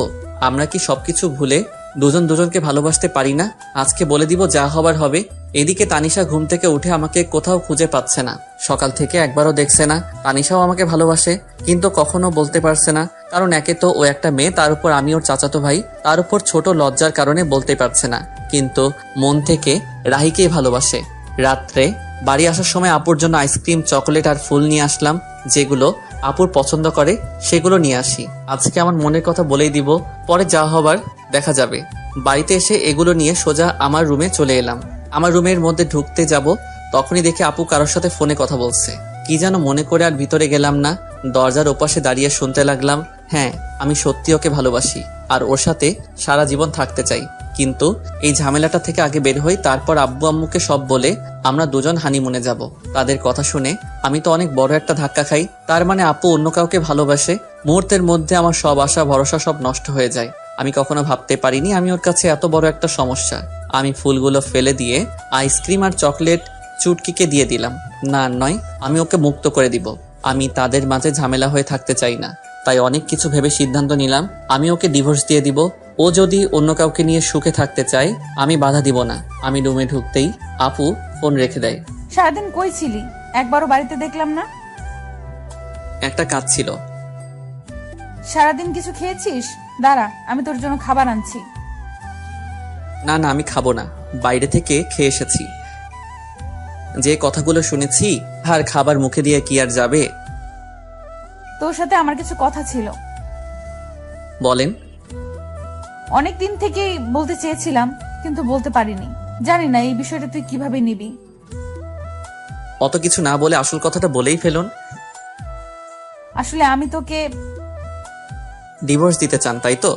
আমরা কি সবকিছু ভুলে দুজন দুজনকে ভালোবাসতে পারি না? আজকে বলে দিব, যা হবার হবে। এদিকে তানিশা ঘুম থেকে উঠে আমাকে কোথাও খুঁজে পাচ্ছে না। সকাল থেকে একবারও দেখছে না। তানিশাও আমাকে ভালোবাসে, কিন্তু কখনো বলতে পারছে না। কারণ একে তো ও একটা মেয়ে, তার উপর আমি ওর চাচাতো ভাই, তার উপর ছোট লজ্জার কারণে বলতে পারছে না। কিন্তু মন থেকে রাহিকেই ভালোবাসে। রাত্রে বাড়ি আসার সময় আপুর জন্য আইসক্রিম, চকোলেট আর ফুল নিয়ে আসলাম। যেগুলো আপুর পছন্দ করে সেগুলো নিয়ে আসি। আজকে আমার মনের কথা বলেই দিব, পরে যা হবার দেখা যাবে। বাড়িতে এসে এগুলো নিয়ে সোজা আমার রুমে চলে এলাম। আমার রুমের মধ্যে ঢুকতে যাব, তখনই দেখি আপু কারোর সাথে ফোনে কথা বলছে। কি যেন মনে করে আর ভিতরে গেলাম না। দরজার ওপাশে দাঁড়িয়ে শুনতে লাগলাম, হ্যাঁ, আমি সত্যি ওকে ভালোবাসি আর ওর সাথে সারা জীবন থাকতে চাই। কিন্তু এই ঝামেলাটা থেকে আগে বের হই, তারপর আব্বু আম্মুকে সব বলে আমরা দুজন হানিমুনে যাব। তাদের কথা শুনে আমি তো অনেক বড় একটা ধাক্কা খাই। তার মানে আপু অন্য কাউকে ভালোবাসে। মুহূর্তের মধ্যে আমার সব আশা ভরসা সব নষ্ট হয়ে যায়। আমি কখনো ভাবতে পারিনি আমি ওর কাছে এত বড় একটা সমস্যা। আমি ফুলগুলো ফেলে দিয়ে আইসক্রিম আর চকলেট চুটকিকে দিয়ে দিলাম। না নয়, আমি ওকে মুক্ত করে দিব। আমি তাদের মাঝে ঝামেলা হয়ে থাকতে চাই না। তাই অনেক কিছু ভেবে সিদ্ধান্ত নিলাম আমি ওকে ডিভোর্স দিয়ে দিব। ও যদি অন্য কাউকে নিয়ে সুখে থাকতে চায় আমি বাধা দিব না। আমি রুমে ঢুকতেই আপু ফোন রেখে দেয়। সারাদিন কই ছিলি? একবারও বাড়িতে দেখলাম না। একটা কাজ ছিল। সারাদিন কিছু খেয়েছিস? দাঁড়া, আমি তোর জন্য খাবার আনছি। না না, আমি খাবো না, বাইরে থেকে খেয়ে এসেছি। যে কথাগুলো শুনেছি আর খাবার মুখে দিয়ে কি আর যাবে। তোর সাথে আমার কিছু কথা ছিল। বলেন। অনেক দিন থেকেই বলতে চেয়েছিলাম কিন্তু বলতে পারিনি। জানি না এই বিষয়টা তুই কিভাবে নিবি। অত কিছু না বলে আসল কথাটা বলেই ফেলুন। আসলে আমি তোকে ডিভোর্স দিতে চান, তাই তো?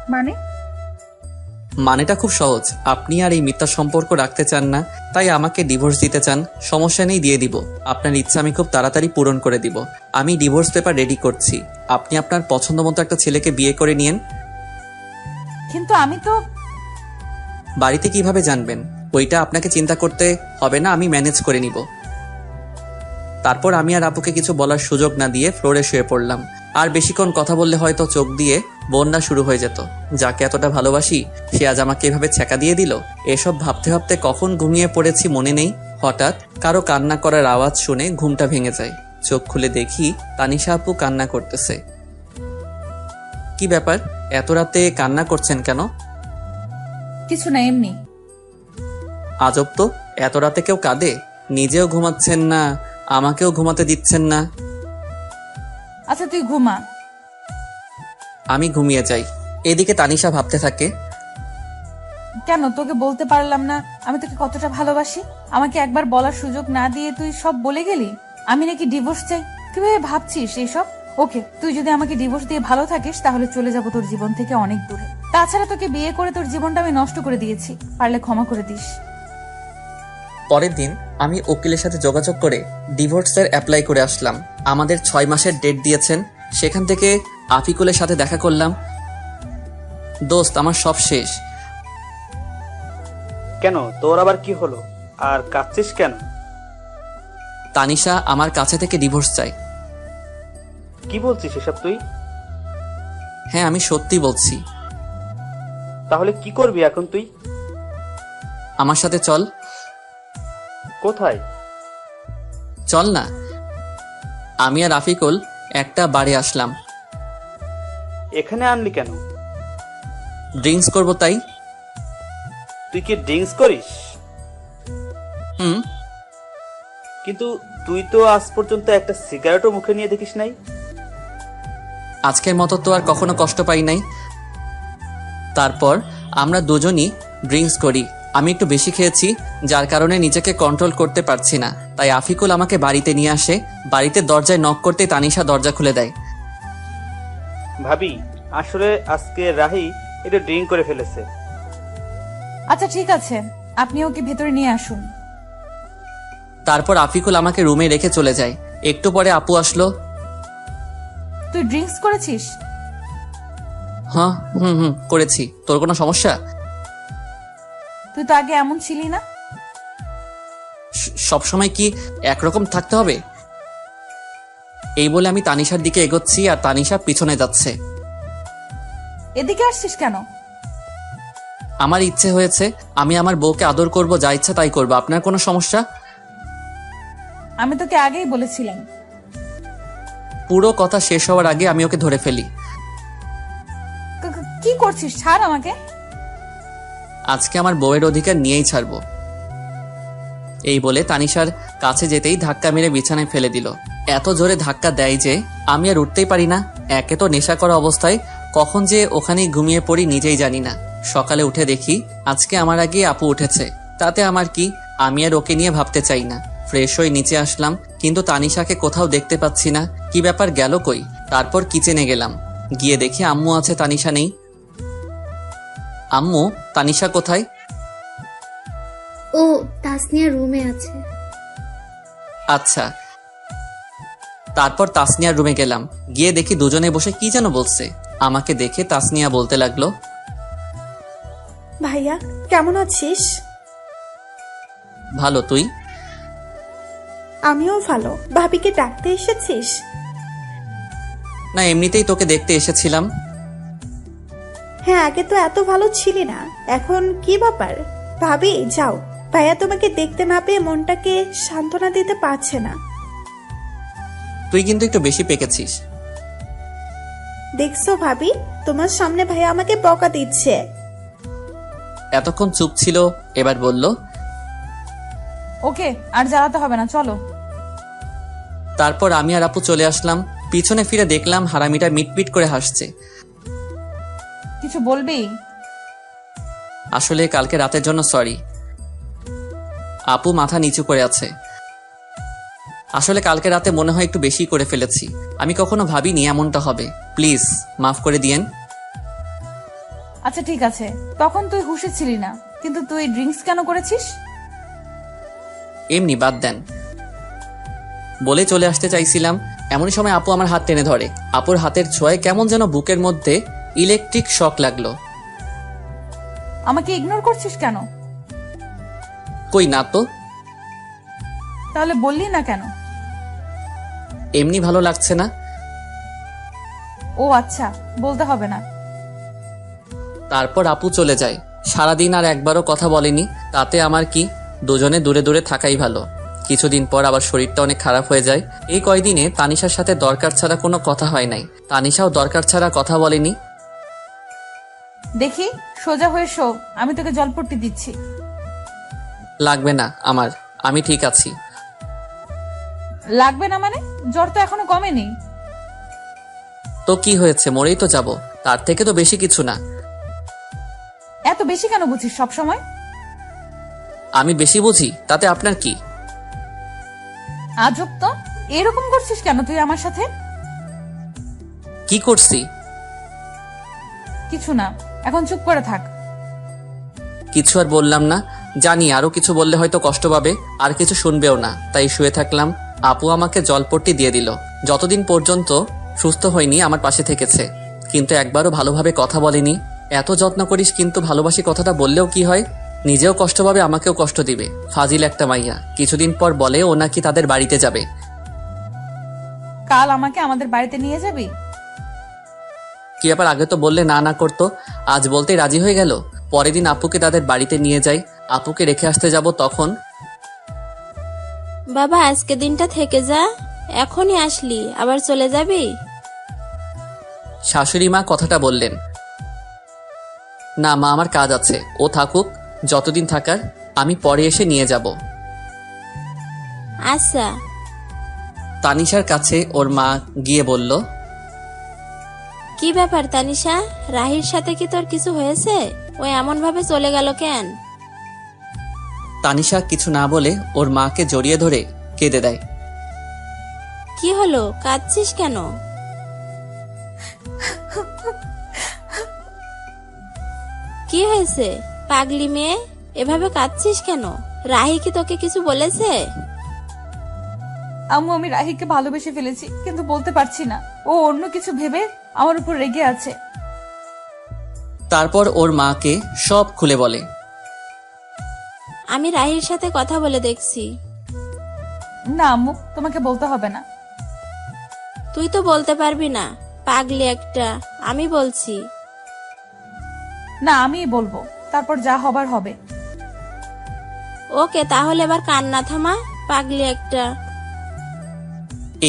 মানে মানেটা খুব সহজ। আপনি আর এই মিথ্যা সম্পর্ক রাখতে চান না, তাই আমাকে ডিভোর্স দিতে চান। সমস্যা নেই, দিয়ে দিব। আপনার ইচ্ছা আমি খুব তাড়াতাড়ি পূরণ করে দিব। আমি ডিভোর্স পেপার রেডি করছি। আপনি আপনার পছন্দ মতো একটা ছেলেকে বিয়ে করে নিয়েন। কিন্তু আমি তো বাড়িতে কিভাবে জানবেন? ওইটা আপনাকে চিন্তা করতে হবে না, আমি ম্যানেজ করে নিব। তারপর আমি আর আপুকে কিছু বলার সুযোগ না দিয়ে ফ্লোরে শুয়ে পড়লাম। আর বেশিক্ষণ কথা বললে হয়তো চোখ দিয়ে বন্যা শুরু হয়ে যেত। যাকে এতটা ভালোবাসি সে আজ আমাকে এভাবে ছ্যাঁকা দিয়ে দিল। এসব ভাবতে ভাবতে কখন ঘুমিয়ে পড়েছি মনে নেই। হঠাৎ কারো কান্না করার আওয়াজ শুনে ঘুমটা ভেঙে যায়। চোখ খুলে দেখি তানিশা আপু কান্না করতেছে। কি ব্যাপার, এত রাতে কান্না করছেন কেন? কিছু না, এমনি। আজব তো, এত রাতে কেউ কাঁদে? নিজেও ঘুমাচ্ছেন না, আমাকেও ঘুমাতে দিচ্ছেন না। আচ্ছা তুই ঘুমা। আমি ঘুমিয়ে যাই। এদিকে তানিশা ভাবতে থাকে, কেন তোকে বলতে পারলাম না আমি তোকে কতটা ভালোবাসি? আমাকে একবার বলার সুযোগ না দিয়ে তুই সব বলে গেলি। আমি নাকি ডিভোর্স চাই। কিভাবে ভাবছিস এইসব? ওকে, তুই যদি আমাকে ডিভোর্স দিয়ে ভালো থাকিস তাহলে চলে যাব তোর জীবন থেকে অনেক দূরে। তাছাড়া তোকে বিয়ে করে তোর জীবনটা আমি নষ্ট করে দিয়েছি, পারলে ক্ষমা করে দিস। পরের দিন আমি উকিলের সাথে যোগাযোগ করে ডিভোর্সের অ্যাপ্লাই করে আসলাম। আমাদের 6 মাসের ডেট দিয়েছেন। সেখান থেকে আফিকুলের সাথে দেখা করলাম। দোস্ত, আমার সব শেষ। কেন, তোর আবার কি হলো? আর কাঁদছিস কেন? তানিশা আমার কাছে থেকে ডিভোর্স চাই। কি বলছিস এসব তুই? হ্যাঁ, আমি সত্যি বলছি। তাহলে কি করবি এখন তুই? আমার সাথে চল। কোথায়? চল না। আমি আর আফিকুল একটা বারে আসলাম। এখানে আনলি কেন? ড্রিঙ্কস করব তাই। তুই কি ড্রিঙ্কস করিস? হুম। কিন্তু তুই তো আজ পর্যন্ত একটা সিগারেটও মুখে নিয়ে দেখিস নাই। আজকের মতো তো আর কখনো কষ্ট পাই নাই। তারপর আমরা দুজনই ড্রিঙ্কস করি। আমি একটু বেশি খেয়েছি, যার কারণে নিজেকে কন্ট্রোল করতে পারছি না। তাই আফিকুল আমাকে বাড়িতে নিয়ে আসে। বাড়িতে দরজায় নক করতেই তানিশা দরজা খুলে দেয়। ভাবি, আসলে আজকে রাহি একটু ড্রিঙ্ক করে ফেলেছে। আচ্ছা ঠিক আছে, আপনি ওকে ভেতরে নিয়ে আসুন। তারপর আফিকুল আমাকে রুমে রেখে চলে যায়। একটু পরে আপু আসলো। তুই ড্রিঙ্কস করেছিস? হ্যাঁ, করেছি। তোর কোনো সমস্যা? তুই তো আগে এমন ছিলি না। সবসময় কি একরকম থাকতে হবে? এই বলে আমি তানিশার দিকে এগোচ্ছি আর তানিশা পিছনে যাচ্ছে। এদিকে আসছিস কেন? আমার ইচ্ছে হয়েছে, আমি আমার বউকে আদর করব, যা ইচ্ছা তাই করবো। আপনার কোনো সমস্যা? আমি তোকে আগেই বলেছিলাম। পুরো কথা শেষ হওয়ার আগে আমি ওকে ধরে ফেলি। কি করছিস? ছাড় আমাকে। আজকে আমার বউয়ের অধিকার নিয়েই ছাড়বো। এই বলে তানিশার কাছে যেতেই ধাক্কা মেরে বিছানায় ফেলে দিল। এত জোরে ধাক্কা দেয় যে আমি আর উঠতেই পারি না। একে তো নেশা করা অবস্থায় কখন যে ওখানেই ঘুমিয়ে পড়ি নিজেই জানি না। সকালে উঠে দেখি আজকে আমার আগে আপু উঠেছে। তাতে আমার কি, আমি আর ওকে নিয়ে ভাবতে চাই না। ফ্রেশ হয়ে নিচে আসলাম, কিন্তু তানিশাকে কোথাও দেখতে পাচ্ছি না। কি ব্যাপার, গেল কই? তারপর কিচেনে গেলাম। গিয়ে দেখি আম্মু আছে, তানিশা নেই। আম্মু, তানিশা কোথায়? ও তাসনিয়া রুমে আছে। আচ্ছা। তারপর তাসনিয়ার রুমে গেলাম, গিয়ে দেখি দুজনে বসে কি যেন বলছে। আমাকে দেখে তাসনিয়া বলতে লাগলো, ভাইয়া কেমন আছিস? ভালো, তুই? আমিও ভালো। ভাবিকে ডাকতে এসেছিস? না, এমনিতেই তোকে দেখতে এসেছিলাম। হ্যাঁ, আগে তো এত ভালো ছিলি না, এখন কি ব্যাপার? ভাবি যাও, ভাইয়া তোমাকে দেখতে না পেয়ে মনটাকে সান্ত্বনা দিতে পারছে না। তুই কিন্তু একটু বেশি পেকেছিস। দেখছো ভাবি, তোমার সামনে ভাইয়া আমাকে বকা দিচ্ছে। এতক্ষণ চুপ ছিল, এবার বলল, ওকে আর জ্বালাতে হবে না, চলো। তারপর আমি আর আপু চলে আসলাম। পিছনে ফিরে দেখলাম হারামিটা মিটমিট করে হাসছে। কিছু বলবি? আসলে কালকে রাতের জন্য সরি। আপু মাথা নিচু করে আছে। আসলে কালকে রাতে মনে হয় একটু বেশি করে ফেলেছি। আমি কখনো ভাবিনি এমনটা হবে। প্লিজ মাফ করে দিয়েন। আচ্ছা ঠিক আছে, তখন তুই হুঁশে ছিলি না, কিন্তু তুই ড্রিঙ্কস কেন করেছিস? এমনি, বাদ দেন। বলে চলে আসতে চাইছিলাম, এমনই সময় আপু আমার হাত টেনে ধরে। আপুর হাতের ছোঁয়ায় কেমন যেন বুকের মধ্যে ইলেকট্রিক শক লাগলো। আমাকে ইগনোর করছিস কেন? কই না তো। তাহলে বললি না কেন? এমনি ভালো লাগছে না। ও আচ্ছা, বলতে হবে না। তারপর আপু চলে যায়। সারাদিন আর একবারও কথা বলেনি। তাতে আমার কি, দুজনে দূরে দূরে থাকাই ভালো। কিছুদিন পর আবার শরীরটা অনেক খারাপ হয়ে যায়। এই কয়দিনে তানিশার সাথে দরকার ছাড়া কোনো কথা হয় নাই। তানিশাও দরকার ছাড়া কথা বলেনি। দেখি সোজা হয়ে শো, আমি তোকে জলপট্টি দিচ্ছি। লাগবে না আমার, আমি ঠিক আছি। লাগবে না মানে? জ্বর তো এখনো কমেনি। তো কি হয়েছে, মরেই তো যাব, তার থেকে তো বেশি কিছু না। এত বেশি কেন বুঝিস সব সময়? আমি বেশি বুঝি, তাতে আপনার কি? আজব তো, এরকম করছিস কেন তুই আমার সাথে? কি করছি? কিছু না, এখন চুপ করে থাক। কিছু আর বললাম না। জানি আরো কিছু বললে হয়তো কষ্ট পাবে, আর কিছু শুনবেও না, তাই শুয়ে থাকলাম। আপু আমাকে জলপট্টি দিয়ে দিল। যতদিন পর্যন্ত সুস্থ হয়নি আমার পাশে থেকেছে, কিন্তু একবারও ভালোভাবে কথা বলেনি। এত যত্ন করিস কিন্তু ভালোবাসি কথাটা বললেও কি হয়? নিজেও কষ্ট পাবে, আমাকেও কষ্ট দিবে। ফাজিল একটা মাইয়া। কিছুদিন পর বলে ও নাকি তাদের বাড়িতে যাবে। কাল আমাকে আমাদের বাড়িতে নিয়ে যাবি? কি ব্যাপার, আগে তো বললে না না করতো, আজ বলতেই রাজি হয়ে গেল। পরের দিন আপুকে তাদের বাড়িতে নিয়ে যাই। আপুকে রেখে আসতে যাব তখন। বাবা আজকে দিনটা থেকে যা, এখনই আসলি আবার চলে যাবি? শাশুড়ি মা কথাটা বললেন। না মা, আমার কাজ আছে, ও থাকুক যতদিন থাকার, আমি পরে এসে নিয়ে যাব। আচ্ছা। তানিশার কাছে ওর মা গিয়ে বলল, কি ব্যাপার তানিশা, রাহির সাথে কি তোর কিছু হয়েছে? ও এমন ভাবে চলে গেল কেন? তানিশা কিছু না বলে ওর মাকে জড়িয়ে ধরে কেঁদে দেয়। কি হলো, কাঁদছিস কেন? কি হয়েছে পাগলি মেয়ে, এভাবে কাঁদছিস কেন? রাহি কি তোকে কিছু বলেছে? আম্মু, আমি রাহিকে ভালোবেসে ফেলেছি, কিন্তু বলতে পারছি না। ও অন্য কিছু ভেবে আমার উপর রেগে আছে। তারপর ওর মাকে সব খুলে বলে। আমি রাহির সাথে কথা বলে দেখছি। না আম্মু, তোমাকে বলতে হবে না। তুই তো বলতে পারবি না, পাগলি একটা। আমি বলছি। না, আমিই বলবো, তারপর যা হবার হবে। ওকে, তাহলে এবার কান্না থামা, পাগলি একটা।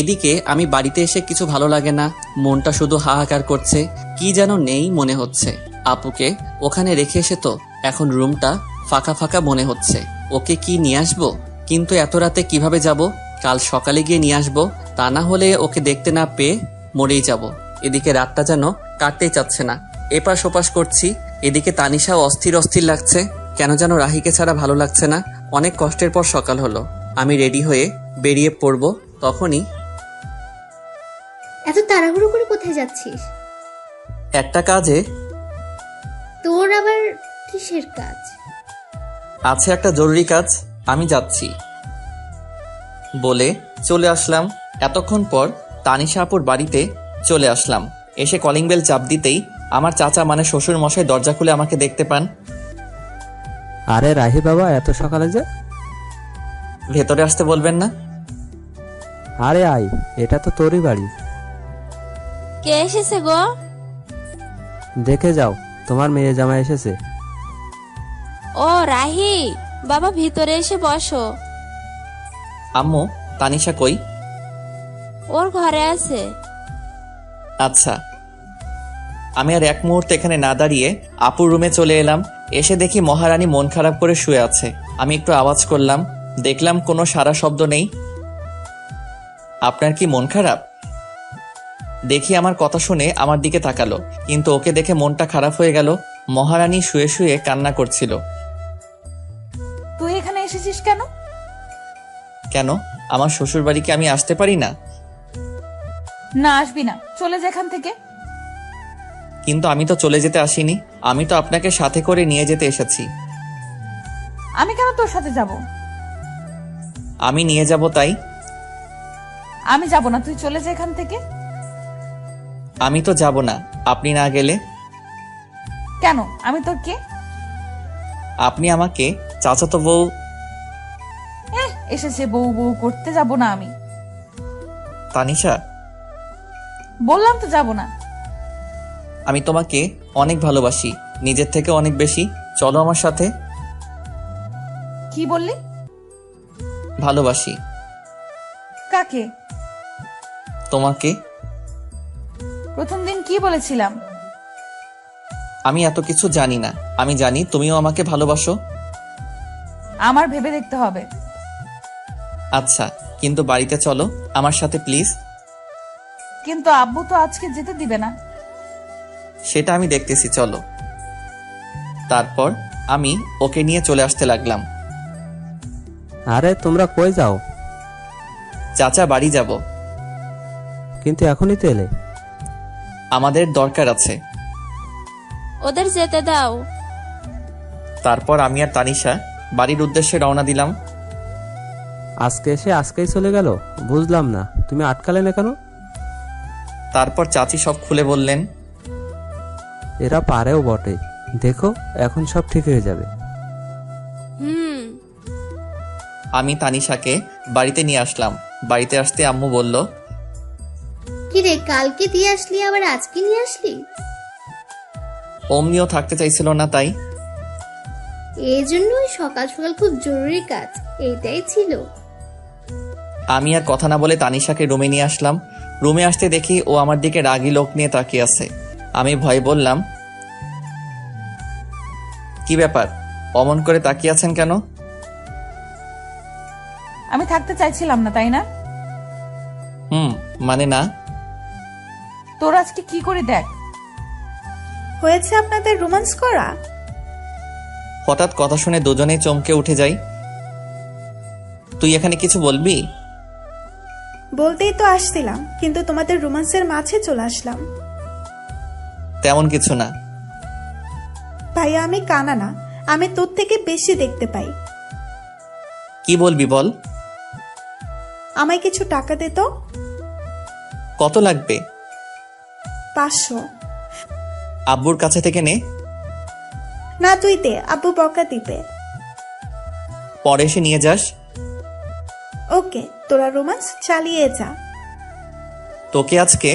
এদিকে আমি বাড়িতে এসে কিছু ভালো লাগে না, মনটা শুধু হাহাকার করছে। কি যেন নেই মনে হচ্ছে। আপুকে ওখানে রেখে এসে তো এখন রুমটা ফাঁকা ফাঁকা মনে হচ্ছে। ওকে কি নিয়ে আসবো? কিন্তু এত রাতে কিভাবে যাব? কাল সকালে গিয়ে নিয়ে আসবো, তা না হলে ওকে দেখতে না পেয়ে মরেই যাব। এদিকে রাতটা যেন কাটতেই চাচ্ছে না, এপাশ ওপাশ করছি। এদিকে তানিশাও অস্থির অস্থির লাগছে, কেন যেন রাহিকে ছাড়া ভালো লাগছে না। অনেক কষ্টের পর সকাল হলো, আমি রেডি হয়ে বেরিয়ে পড়বো। তখনই এত তাড়াহুড়ো করে কোথায় যাচ্ছিস? একটা কাজে। তোর আবার কিসের কাজ? আছে একটা জরুরি কাজ, আমি যাচ্ছি বলে চলে আসলাম এতক্ষণ পর তানিশা আপুর বাড়িতে চলে আসলাম। এসে কলিং বেল চাপ দিতেই আমার চাচা মানে শ্বশুর মশাই দরজা খুলে আমাকে দেখতে পান। আরে রাহি বাবা, এত সকালে যে? ভেতরে আসতে বলবেন না? আরে আয়, এটা তো তোরই বাড়ি। কে এসেছে গো? দেখে যাও, তোমার মেয়ে জামাই এসেছে। ও রাহি, বাবা ভিতরে এসে বসো। আম্মু, তানিশা কই? ওর ঘরে আছে। আচ্ছা। আমি আর এক মুহূর্তে এখানে না দাঁড়িয়ে আপুর রুমে চলে এলাম। এসে দেখি মহারানী মন খারাপ করে শুয়ে আছে। আমি একটু আওয়াজ করলাম, দেখলাম কোনো সারা শব্দ নেই। আপনার কি মন খারাপ? দেখি আমার কথা শুনে আমার দিকে তাকালো, কিন্তু ওকে দেখে মনটা খারাপ হয়ে গেল। মহারানী শুয়ে শুয়ে কান্না করছিল। তুই এখানে এসেছিস কেন? কেন, আমার শ্বশুর বাড়ি কি আমি আসতে পারি না? না, আসবি না, চলে যা এখান থেকে। কিন্তু আমি তো চলে যেতে আসিনি, আমি তো আপনাকে সাথে করে নিয়ে যেতে এসেছি। আমি কেন তোর সাথে যাব? আমি নিয়ে যাব তাই। আমি যাব না, তুই চলে যা এখান থেকে। আমি তো যাব না আপনি না গেলে। কেন, আমি তোর কে? আপনি আমাকে চাচাতো বউ। এসেছে বউ বউ করতে, যাব না আমি। তানিশা, বললাম তো যাব না। আমি তোমাকে অনেক ভালোবাসি, নিজের থেকে অনেক বেশি। চলো আমার সাথে। কি বললি? ভালোবাসি। কাকে? তোমাকে। প্রথম দিন কি বলেছিলাম? আমি এত কিছু জানি না, আমি জানি তুমিও আমাকে ভালোবাসো। আমার ভেবে দেখতে হবে। আচ্ছা, কিন্তু বাড়িতে চলো আমার সাথে প্লিজ। কিন্তু আব্বু তো আজকে যেতে দিবে না। সেটা আমি দেখতেছি, চলো। তারপর আমি ওকে নিয়ে চলে আসতে লাগলাম। আরে তোমরা কই যাও? চাচা, বাড়ি যাব। কিন্তু এখনই তো এলে। আমাদের দরকার আছে। ওদের যেতে দাও। তারপর আমি আর তানিশা বাড়ির উদ্দেশ্যে রওনা দিলাম। আজকে এসে আজকেই চলে গেল, বুঝলাম না তুমি আটকালে না কেন? তারপর চাচি সব খুলে বললেন। এরা পারেও বটে, দেখো এখন সব ঠিক হয়ে যাবে। আমি তানিশাকে বাড়িতে নিয়ে আসলাম। বাড়িতে আসতে আম্মু বলল, কি রে, কালকে দিয়ে আসলি আবার আজকে নিয়ে আসলি? অমনিও থাকতে চাইছিল না তাই। এই জন্যই সকাল সকাল খুব জরুরি কাজ, এইটাই ছিল। আমি আর কথা না বলে তানিশাকে রুমে নিয়ে আসলাম। রুমে আসতে দেখি ও আমার দিকে রাগী লোক নিয়ে তাকিয়ে আছে। আমি ভয় বললাম, কি ব্যাপার, অমন করে তাকিয়ে আছেন কেন? আমি থাকতে চাইছিলাম না, তাই না? মানে না। তোর আজকে কি করে দেখ। হয়েছে আপনাদের রোমান্স করা? হঠাৎ কথা শুনে দুজনেই চমকে উঠে যাই। তুই এখানে কিছু বলবি? বলতেই তো আসছিলাম, কিন্তু তোমাদের রোমান্সের মাঝে চলে আসলাম। তেমন কিছু না। ভাইয়া, আমি কানা না, আমি তোর থেকে বেশি দেখতে পাই। কি বলবি বল। আমায় কিছু টাকা দে তো। কত লাগবে? 500। আব্বুর কাছে থেকে নে। না, তুই দে, আব্বু বকা দিবে। পরে এসে নিয়ে যাস। ওকে, তোরা রোমান্স চালিয়ে যা। তোকে আজকে।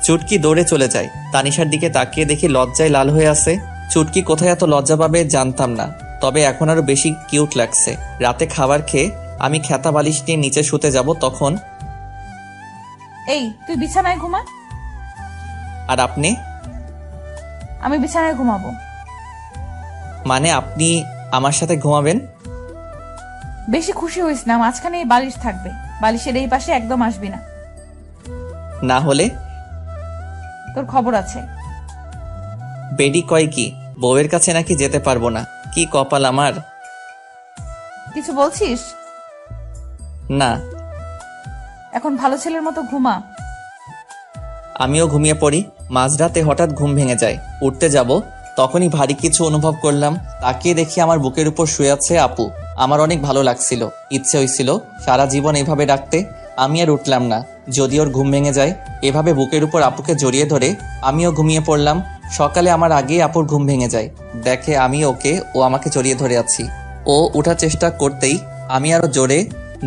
চুটকি দৌড়ে চলে যায়। তানিশার দিকে তাকিয়ে দেখি লজ্জায় লাল হয়ে আছে। চুটকি কোথায় এত লজ্জা পাবে জানতাম না, তবে এখন আরো বেশি কিউট লাগছে। রাতে খাবার খেয়ে আমি খেতা বালিশ নিয়ে নিচে শুতে যাব, তখন এই, তুই বিছানায় ঘুমা। আর আপনি? আমি বিছানায় ঘুমাবো। মানে আপনি আমার সাথে ঘুমাবেন? বেশি খুশি হইস না, মাঝখানে এই বালিশ থাকবে, বালিশের এই পাশে একদম আসবি না। না হলে? তোর খবর আছে। বেডি কয় কি, বউয়ের কাছে নাকি যেতে পারবো না? কি কপাল আমার। কিছু বলছিস? না। এখন ভালো ছেলের মতো ঘুমা। আমিও ঘুমিয়ে পড়ি। মাঝরাতে হঠাৎ ঘুম ভেঙে যায়। উঠতে যাব, তখনই ভারী কিছু অনুভব করলাম। তাকিয়ে দেখি আমার বুকের উপর শুয়ে আছে আপু। আমার অনেক ভালো লাগছিল, ইচ্ছে হয়েছিল সারা জীবন এভাবে ডাকতে। আমি আর উঠলাম না। যদি ওর ঘুম ভেঙে যায়। এভাবে বুকের উপর আপুকে জড়িয়ে ধরে আমিও ঘুমিয়ে পড়লাম। সকালে আমার আগেই আপুর ঘুম ভেঙে যায়। দেখে আমি ওকে, ও আমাকে জড়িয়ে ধরে আছি। ও উঠার চেষ্টা করতেই আমি আরো জোরে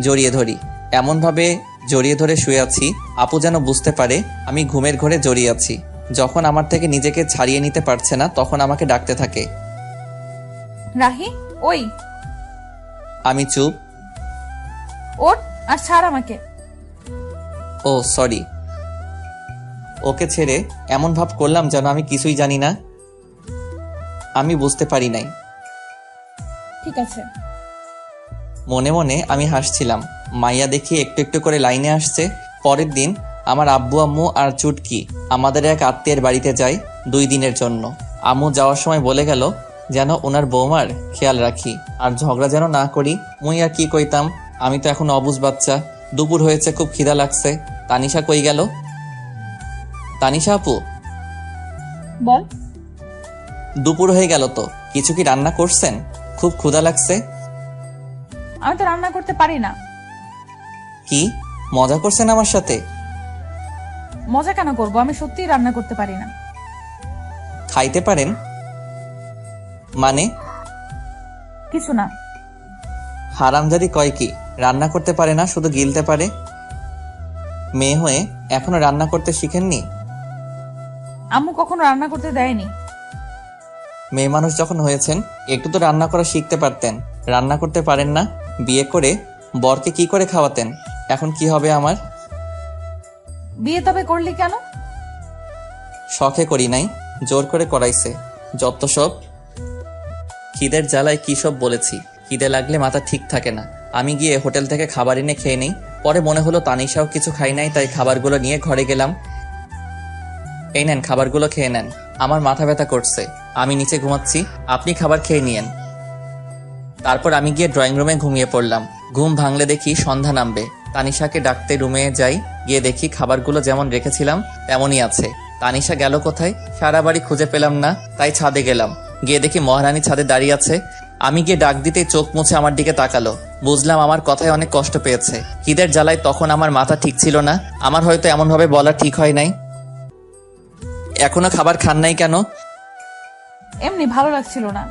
জড়িয়ে ধরি। এমনভাবে জড়িয়ে ধরে শুয়ে আছি আপু যেন বুঝতে পারে আমি ঘুমের ঘোরে জড়িয়ে আছি। যখন আমার থেকে নিজেকে ছাড়িয়ে নিতে পারছে না তখন আমাকে ডাকতে থাকে। রাহি, ওই আমি চুপ। ওঠ আর ছাড় আমাকে। ও সরি। ওকে ছেড়ে এমন ভাব করলাম যেন আমি কিছুই জানি না। আমি বুঝতে পারি নাই। ঠিক আছে। মনে মনে আমি হাসছিলাম। মাইয়া দেখি একটু একটু করে লাইনে আসছে। পরের দিন আমার আব্বু আম্মু আর চুটকি আমাদের এক আত্মীয়ের বাড়িতে যায় 2 দিনের জন্য। আম্মু যাওয়ার সময় বলে গেল যেন ওনার বৌমার খেয়াল রাখি আর ঝগড়া যেন না করি। মুই আর কি কইতাম, আমি তো এখন অবুঝ বাচ্চা। দুপুর হয়েছে, খুব খিদা লাগছে। তানিশা কই গেল? তানিশা আপু, বল। দুপুর হয়ে গেল তো, কিছু কি রান্না করছেন? খুব ক্ষুধা লাগছে। আমি তো রান্না করতে পারি না। কি মজা করছেন আমার সাথে? মজা কেন করবো, আমি সত্যিই রান্না করতে পারি না। খাইতে পারেন? মানে? কিছু না। হারামজাদি কয় কি রান্না করতে পারে না, শুধু গিলতে পারে? মেয়ে হয়ে এখনো রান্না করতে শিখেননি? আম্মু কখনো রান্না করতে দেয়নি। মেয়ে মানুষ যখন হয়েছেন একটু তো রান্না করা শিখতে পারতেন। রান্না করতে পারেন না? বিয়ে করে বরকে কি করে খাওয়াতেন? এখন কি হবে আমার? বিয়ে তবে করলি কেন? শখে করি নাই, জোর করে করাইছে। যত সব। খিদের জ্বালায় কি সব বলেছি। খিদে লাগলে মাথা ঠিক থাকে না। আমি গিয়ে হোটেল থেকে খাবার এনে খেয়ে নেই। পরে মনে হলো তানিশাও কিছু খাই নাই, তাই খাবারগুলো নিয়ে ঘরে গেলাম। এই নেন, খাবারগুলো খেয়ে নেন। আমার মাথা ব্যথা করছে, আমি নিচে ঘুমাচ্ছি, আপনি খাবার খেয়ে নিয়েন। তারপর আমি গিয়ে ড্রয়িং রুমে ঘুমিয়ে পড়লাম। ঘুম ভাঙলে দেখি সন্ধ্যা নামবে। তানিশাকে ডাকতে রুমে যাই। গিয়ে দেখি খাবারগুলো যেমন রেখেছিলাম তেমনই আছে। তানিশা গেল কোথায়? সারা বাড়ি খুঁজে পেলাম না, তাই ছাদে গেলাম। গিয়ে দেখি মহারানী ছাদে দাঁড়িয়ে আছে। আমি গিয়ে ডাক দিতেই চোখ মুছে আমার দিকে তাকালো। বুঝলাম আমার কথায় অনেক কষ্ট পেয়েছে। খিদের জ্বালায় তখন আমার মাথা ঠিক ছিল না। আমার হয়তো এমনভাবে বলা ঠিক হয় নাই। এখনো খাবার খান নাই কেন? এমনি ভালো লাগছিল না।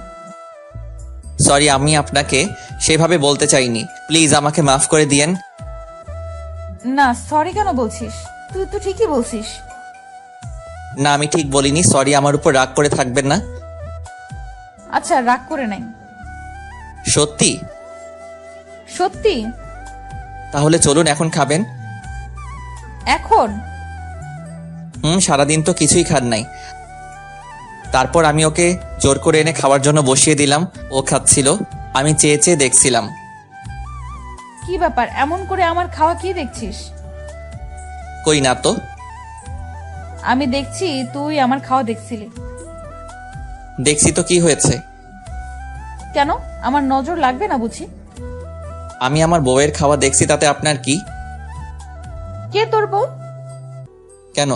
সরি, আমি আপনাকে সেভাবে বলতে চাইনি। প্লিজ আমাকে মাফ করে দিয়েন। না, সরি কেন বলছিস? তুই তো ঠিকই বলছিস। না, আমি ঠিক বলিনি। সরি, আমার উপর রাগ করে থাকবেন না। আচ্ছা, রাগ করে নাই। সত্যি? সত্যি। তাহলে চলুন, এখন খাবেন। এখন? সারাদিন তো কিছুই খান নাই। তারপর আমি ওকে জোর করে এনে খাওয়ার জন্য বসিয়ে দিলাম। ও খাচ্ছিল, আমি চেয়ে চেয়ে দেখছিলাম। কি ব্যাপার, এমন করে আমার খাওয়া কি দেখছিস? কই না তো। আমি দেখছি তুই আমার খাওয়া দেখছিলি। দেখছি তো, কি হয়েছে? কেন, আমার নজর লাগবে না বুঝি? আমি আমার বউয়ের খাওয়া দেখছি, তাতে আপনার কি? কে তোর বউ? কেন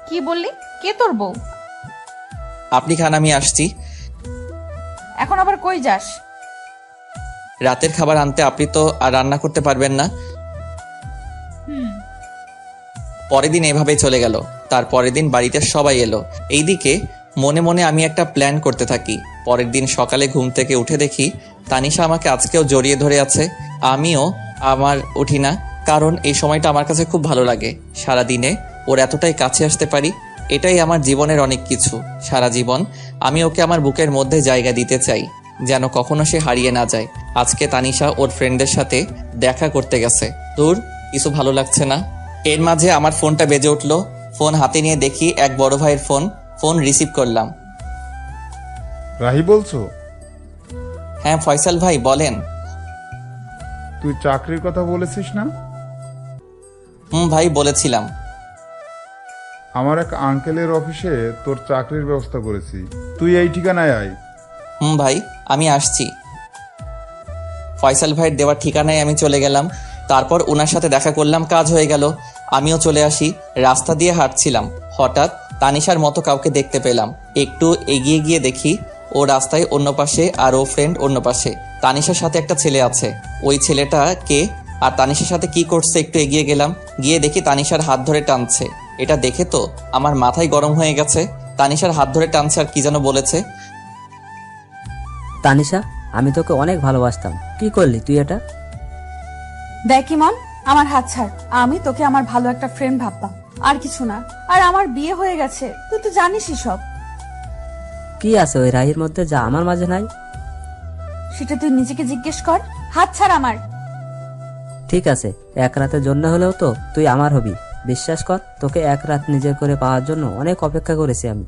কি বললি? কে তোর বউ? আপনি খান, আমি আসছি। এখন আবার কই যাস? রাতের খাবার আনতে। আপনি তো আর রান্না করতে পারবেন না। পরের দিন এভাবেই চলে গেল। তার পরের দিন বাড়িতে সবাই এলো। এইদিকে মনে মনে আমি একটা প্ল্যান করতে থাকি। পরের দিন সকালে ঘুম থেকে উঠে দেখি তানিশা আমাকে আজকেও জড়িয়ে ধরে আছে। আমিও উঠি না, কারণ এই সময়টা আমার কাছে খুব ভালো লাগে। সারাদিনে ওর এতটাই কাছে আসতে পারি, এটাই আমার জীবনের অনেক কিছু। সারা জীবন আমি ওকে আমার বুকের মধ্যে জায়গা দিতে চাই, যেন কখনো সে হারিয়ে না যায়। আজকে তানিশা ওর ফ্রেন্ডের সাথে দেখা করতে গেছে। দূর, কিছু ভালো লাগছে না। এর মাঝে আমার ফোনটা বেজে উঠলো। ফোন হাতে নিয়ে দেখি এক বড় ভাইয়ের ফোন। ফোন রিসিভ করলাম। রাহি বলছো? হ্যাঁ ফয়সাল ভাই, বলেন। তুই চাকরির কথা বলেছিস না? ভাই, বলেছিলাম। আমার এক আঙ্কেলের অফিসে তোর চাকরির ব্যবস্থা করেছি, তুই এই ঠিকানায় আয়। ভাই, আমি আসছি। ফয়সাল ভাইয়ের দেওয়ার ঠিকানায় আমি চলে গেলাম। তারপর ওনার সাথে দেখা করলাম, কাজ হয়ে গেল। আমিও চলে আসি। রাস্তা দিয়ে হাঁটছিলাম, হঠাৎ তানিশার মতো কাউকে দেখতে পেলাম। একটু এগিয়ে গিয়ে দেখি ও রাস্তায় অন্য পাশে আর ও ফ্রেন্ড অন্য পাশে। তানিশার সাথে একটা ছেলে আছে। ওই ছেলেটা কে আর তানিশার সাথে কি করছে একটু এগিয়ে গেলাম, গিয়ে দেখি তানিশার হাত ধরে টানছে। এটা দেখে তো আমার মাথায় গরম হয়ে গেছে। তানিশার হাত ধরে টানছে আর কি যেন বলেছে। তানিশা, আমি তোকে অনেক ভালোবাসতাম, কি করলি তুই এটা? দেখ ইমন, আমার হাত ছাড়। আমি তোকে আমার ভালো একটা ফ্রেন্ড ভাবতাম, আর কিছু না। আর আমার বিয়ে হয়ে গেছে, তুই তো জানিসই সব। কি আছে ওই রাহির মধ্যে যা আমার মাঝে নাই? সেটা তুই নিজেকে জিজ্ঞেস কর। হাত ছাড় আমার। ঠিক আছে, এক রাতের জন্য হলেও তো তুই আমার হবি। বিশ্বাস কর, তোকে এক রাত নিজের করে পাওয়ার জন্য অনেক অপেক্ষা করেছি আমি।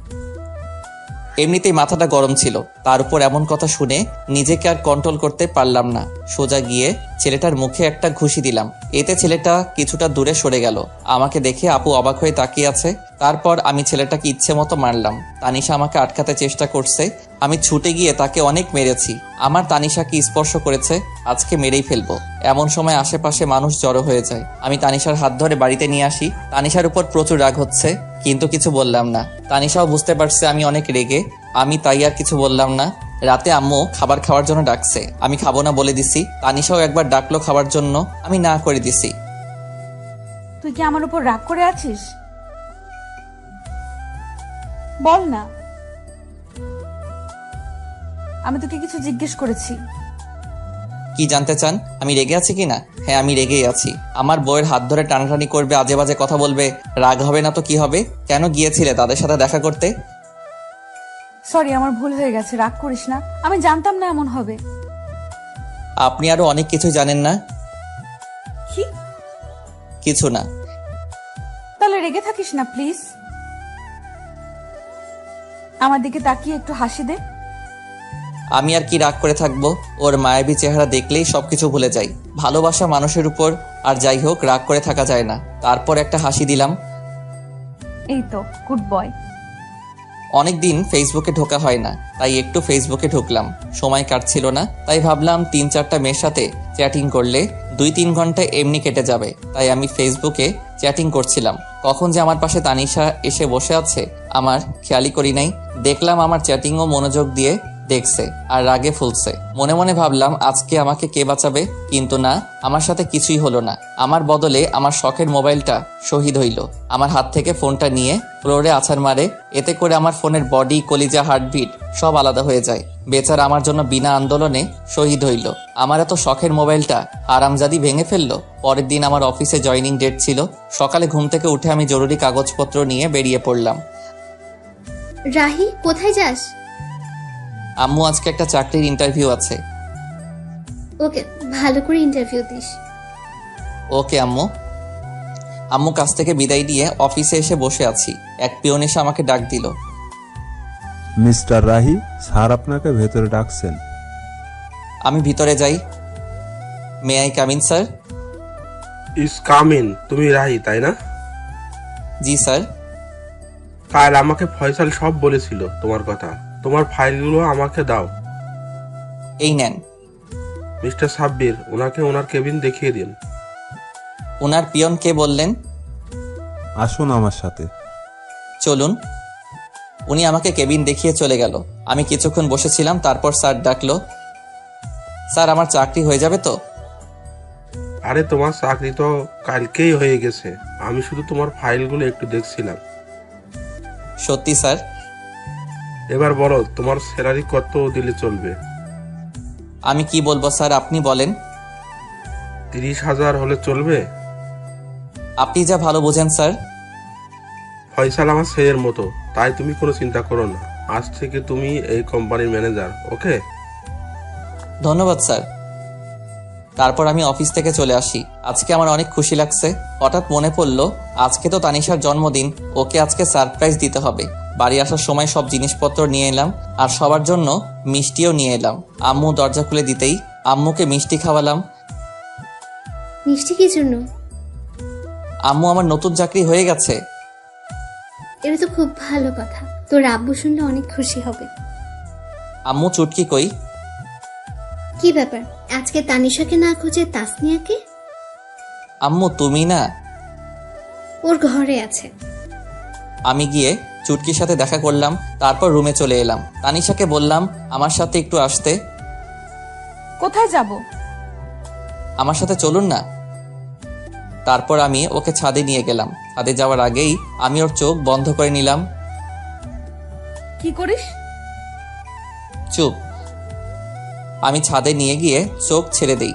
এমনিতেই মাথাটা গরম ছিল, তার উপর এমন কথা শুনে নিজেকে আর কন্ট্রোল করতে পারলাম না। সোজা গিয়ে ছেলেটার মুখে একটা ঘুষি দিলাম। এতে ছেলেটা কিছুটা দূরে সরে গেল। আমাকে দেখে আপু অবাক হয়ে তাকিয়ে আছে। তারপর আমি ছেলেটাকে ইচ্ছে মতো মারলাম। তানিশা আমাকে আটকাতে চেষ্টা করছে, আমি ছুটে গিয়ে তাকে অনেক মেরেছি। আমার তানিশাকে স্পর্শ করেছে, আজকে মেরেই ফেলবো। এমন সময় আশেপাশে মানুষ জড়ো হয়ে যায়। আমি তানিশার হাত ধরে বাড়িতে নিয়ে আসি। তানিশার উপর প্রচুর রাগ হচ্ছে, কিন্তু কিছু বললাম না। তানিশাও বুঝতে পারছে আমি অনেক রেগে, আমি তাই আর কিছু বললাম না। রাতে আম্মু খাবার খাওয়ার জন্য ডাকছে, আমি খাবো না বলে দিছি। তানিশাও একবার ডাকলো খাবার জন্য, আমি না করে দিছি। তুই কি আমার উপর রাগ করে আছিস? বল না। আমি তোকে কিছু জিজ্ঞেস করেছি। কি জানতে চান? আমি রেগে আছি কিনা? হ্যাঁ, আমি রেগেই আছি। আমার বউয়ের হাত ধরে টানাটানি করবে, আজে বাজে কথা বলবে, রাগ হবে না তো কি হবে? কেন গিয়েছিলে তাদের সাথে দেখা করতে? সরি, আমার ভুল হয়ে গেছে, রাগ করিস না। আমি জানতাম না এমন হবে। আপনি আরো অনেক কিছু জানেন না। কি? কিছু না। তাহলে রেগে থাকিস না প্লিজ। আমার দিকে তাকিয়ে একটু হাসি দে। আমি আর কি রাগ করে থাকবো? ওর মায়াবী চেহারা দেখলেই সবকিছু ভুলে যাই। ভালোবাসা মানুষের উপর, আর যাই হোক রাগ করে থাকা যায় না। তারপর একটা হাসি দিলাম। এই তো গুড বয়। অনেকদিন ফেসবুকে ঢোকা হয় না, তাই একটু ফেসবুকে ঢুকলাম। সময় কাটছিল না, তাই ভাবলাম 3-4টা মেয়ের সাথে চ্যাটিং করলে 2-3 ঘন্টা এমনি কেটে যাবে। তাই আমি ফেসবুকে চ্যাটিং করছিলাম। কখন যে আমার পাশে তানিশা এসে বসে আছে আমার খেয়ালই করি নাই। দেখলাম আমার চ্যাটিংও মনোযোগ দিয়ে দেখছে আর রাগে ফুলছে। মনে মনে ভাবলাম আজকে আমাকে কে বাঁচাবে, কিন্তু না, আমার সাথে কিছুই হলো না। আমার বদলে আমার শখের মোবাইলটা শহীদ হইল। আমার হাত থেকে ফোনটা নিয়ে ফ্লোরে আছাড় মারে। এতে করে আমার ফোনের বডি, কলিজা, হার্টবিট সব আলাদা হয়ে যায়। বেচারা আমার জন্য বিনা আন্দোলনে শহীদ হইল। আমার এত শখের মোবাইলটা হারামজাদি ভেঙে ফেললো। পরের দিন আমার অফিসে জয়েনিং ডেট ছিল। সকালে ঘুম থেকে উঠে আমি জরুরি কাগজপত্র নিয়ে বেরিয়ে পড়লাম। রাহি, কোথায় যাস? আম্মু আজকে একটা চাকরির ইন্টারভিউ আছে। ওকে, ভালো করে ইন্টারভিউ দিস। ওকে আম্মু। আম্মু কাছ থেকে বিদায় নিয়ে অফিসে এসে বসে আছি। এক পিয়ন এসে আমাকে ডাক দিল। মিস্টার রাহি, স্যার আপনাকে ভেতরে ডাকছেন। আমি ভিতরে যাই। May I come in sir? Yes come in. তুমি রাহি তাই না? জি স্যার। কাল আমাকে ফয়সাল সব বলেছিল তোমার কথা। তোমার ফাইলগুলো আমাকে দাও। এই নেন। মিস্টার সাব্বির, ওনাকে ওনার কেবিন দেখিয়ে দিন। ওনার পিয়ন কে বললেন? আসুন আমার সাথে। চলুন। উনি আমাকে কেবিন দেখিয়ে চলে গেল। আমি কিছুক্ষণ বসেছিলাম, তারপর স্যার ডাকলো। স্যার, আমার চাকরি হয়ে যাবে তো? আরে তোমার চাকরি তো কালকেই হয়ে গেছে। আমি শুধু তোমার ফাইলগুলো একটু দেখছিলাম। সত্যি স্যার? এবার বলো, তোমার স্যালারি কত দিলে চলবে? আমি কি বলবো স্যার, আপনি বলেন। 30,000 হলে চলবে? আপনি যা ভালো বোঝেন স্যার। ফয়সাল আমার ছেলের মতো, তাই তুমি কোনো চিন্তা করো না। আজ থেকে তুমি এই কোম্পানির ম্যানেজার। ওকে? ধন্যবাদ স্যার। তারপর আমি অফিস থেকে চলে আসি। আজকে আমার অনেক খুশি লাগছে। হঠাৎ মনে পড়লো আজকে তো তানিশার জন্মদিন, ওকে আজকে সারপ্রাইজ দিতে হবে। বাড়ি আসার সময় সব জিনিসপত্র নিয়ে এলাম, আর সবার জন্য মিষ্টিও নিয়ে এলাম। আম্মু দরজা খুলে দিতেই আম্মুকে মিষ্টি খাওয়ালাম। মিষ্টি কি জন্য? আম্মু, আমার নতুন চাকরি হয়ে গেছে। এটা তো খুব ভালো কথা, তোর আব্বু শুনলে অনেক খুশি হবে। আম্মু, চুটকি কই? কি ব্যাপার, আজকে তানিশাকে না খুঁজে তাসনিয়াকে? আম্মু, তুমি না? ওর ঘরে আছে। আমি গিয়ে চুটকির সাথে দেখা করলাম, তারপর রুমে চলে এলাম। তানিশাকে বললাম আমার সাথে একটু আসতে। কোথায় যাব? আমার সাথে চলুন না। তারপর আমি ওকে ছাদে নিয়ে গেলাম। ছাদে যাওয়ার আগেই আমি ওর চোখ বন্ধ করে নিলাম। কি করিস? চুপ। আমি ছাদে নিয়ে গিয়ে চোখ ছেড়ে দেই।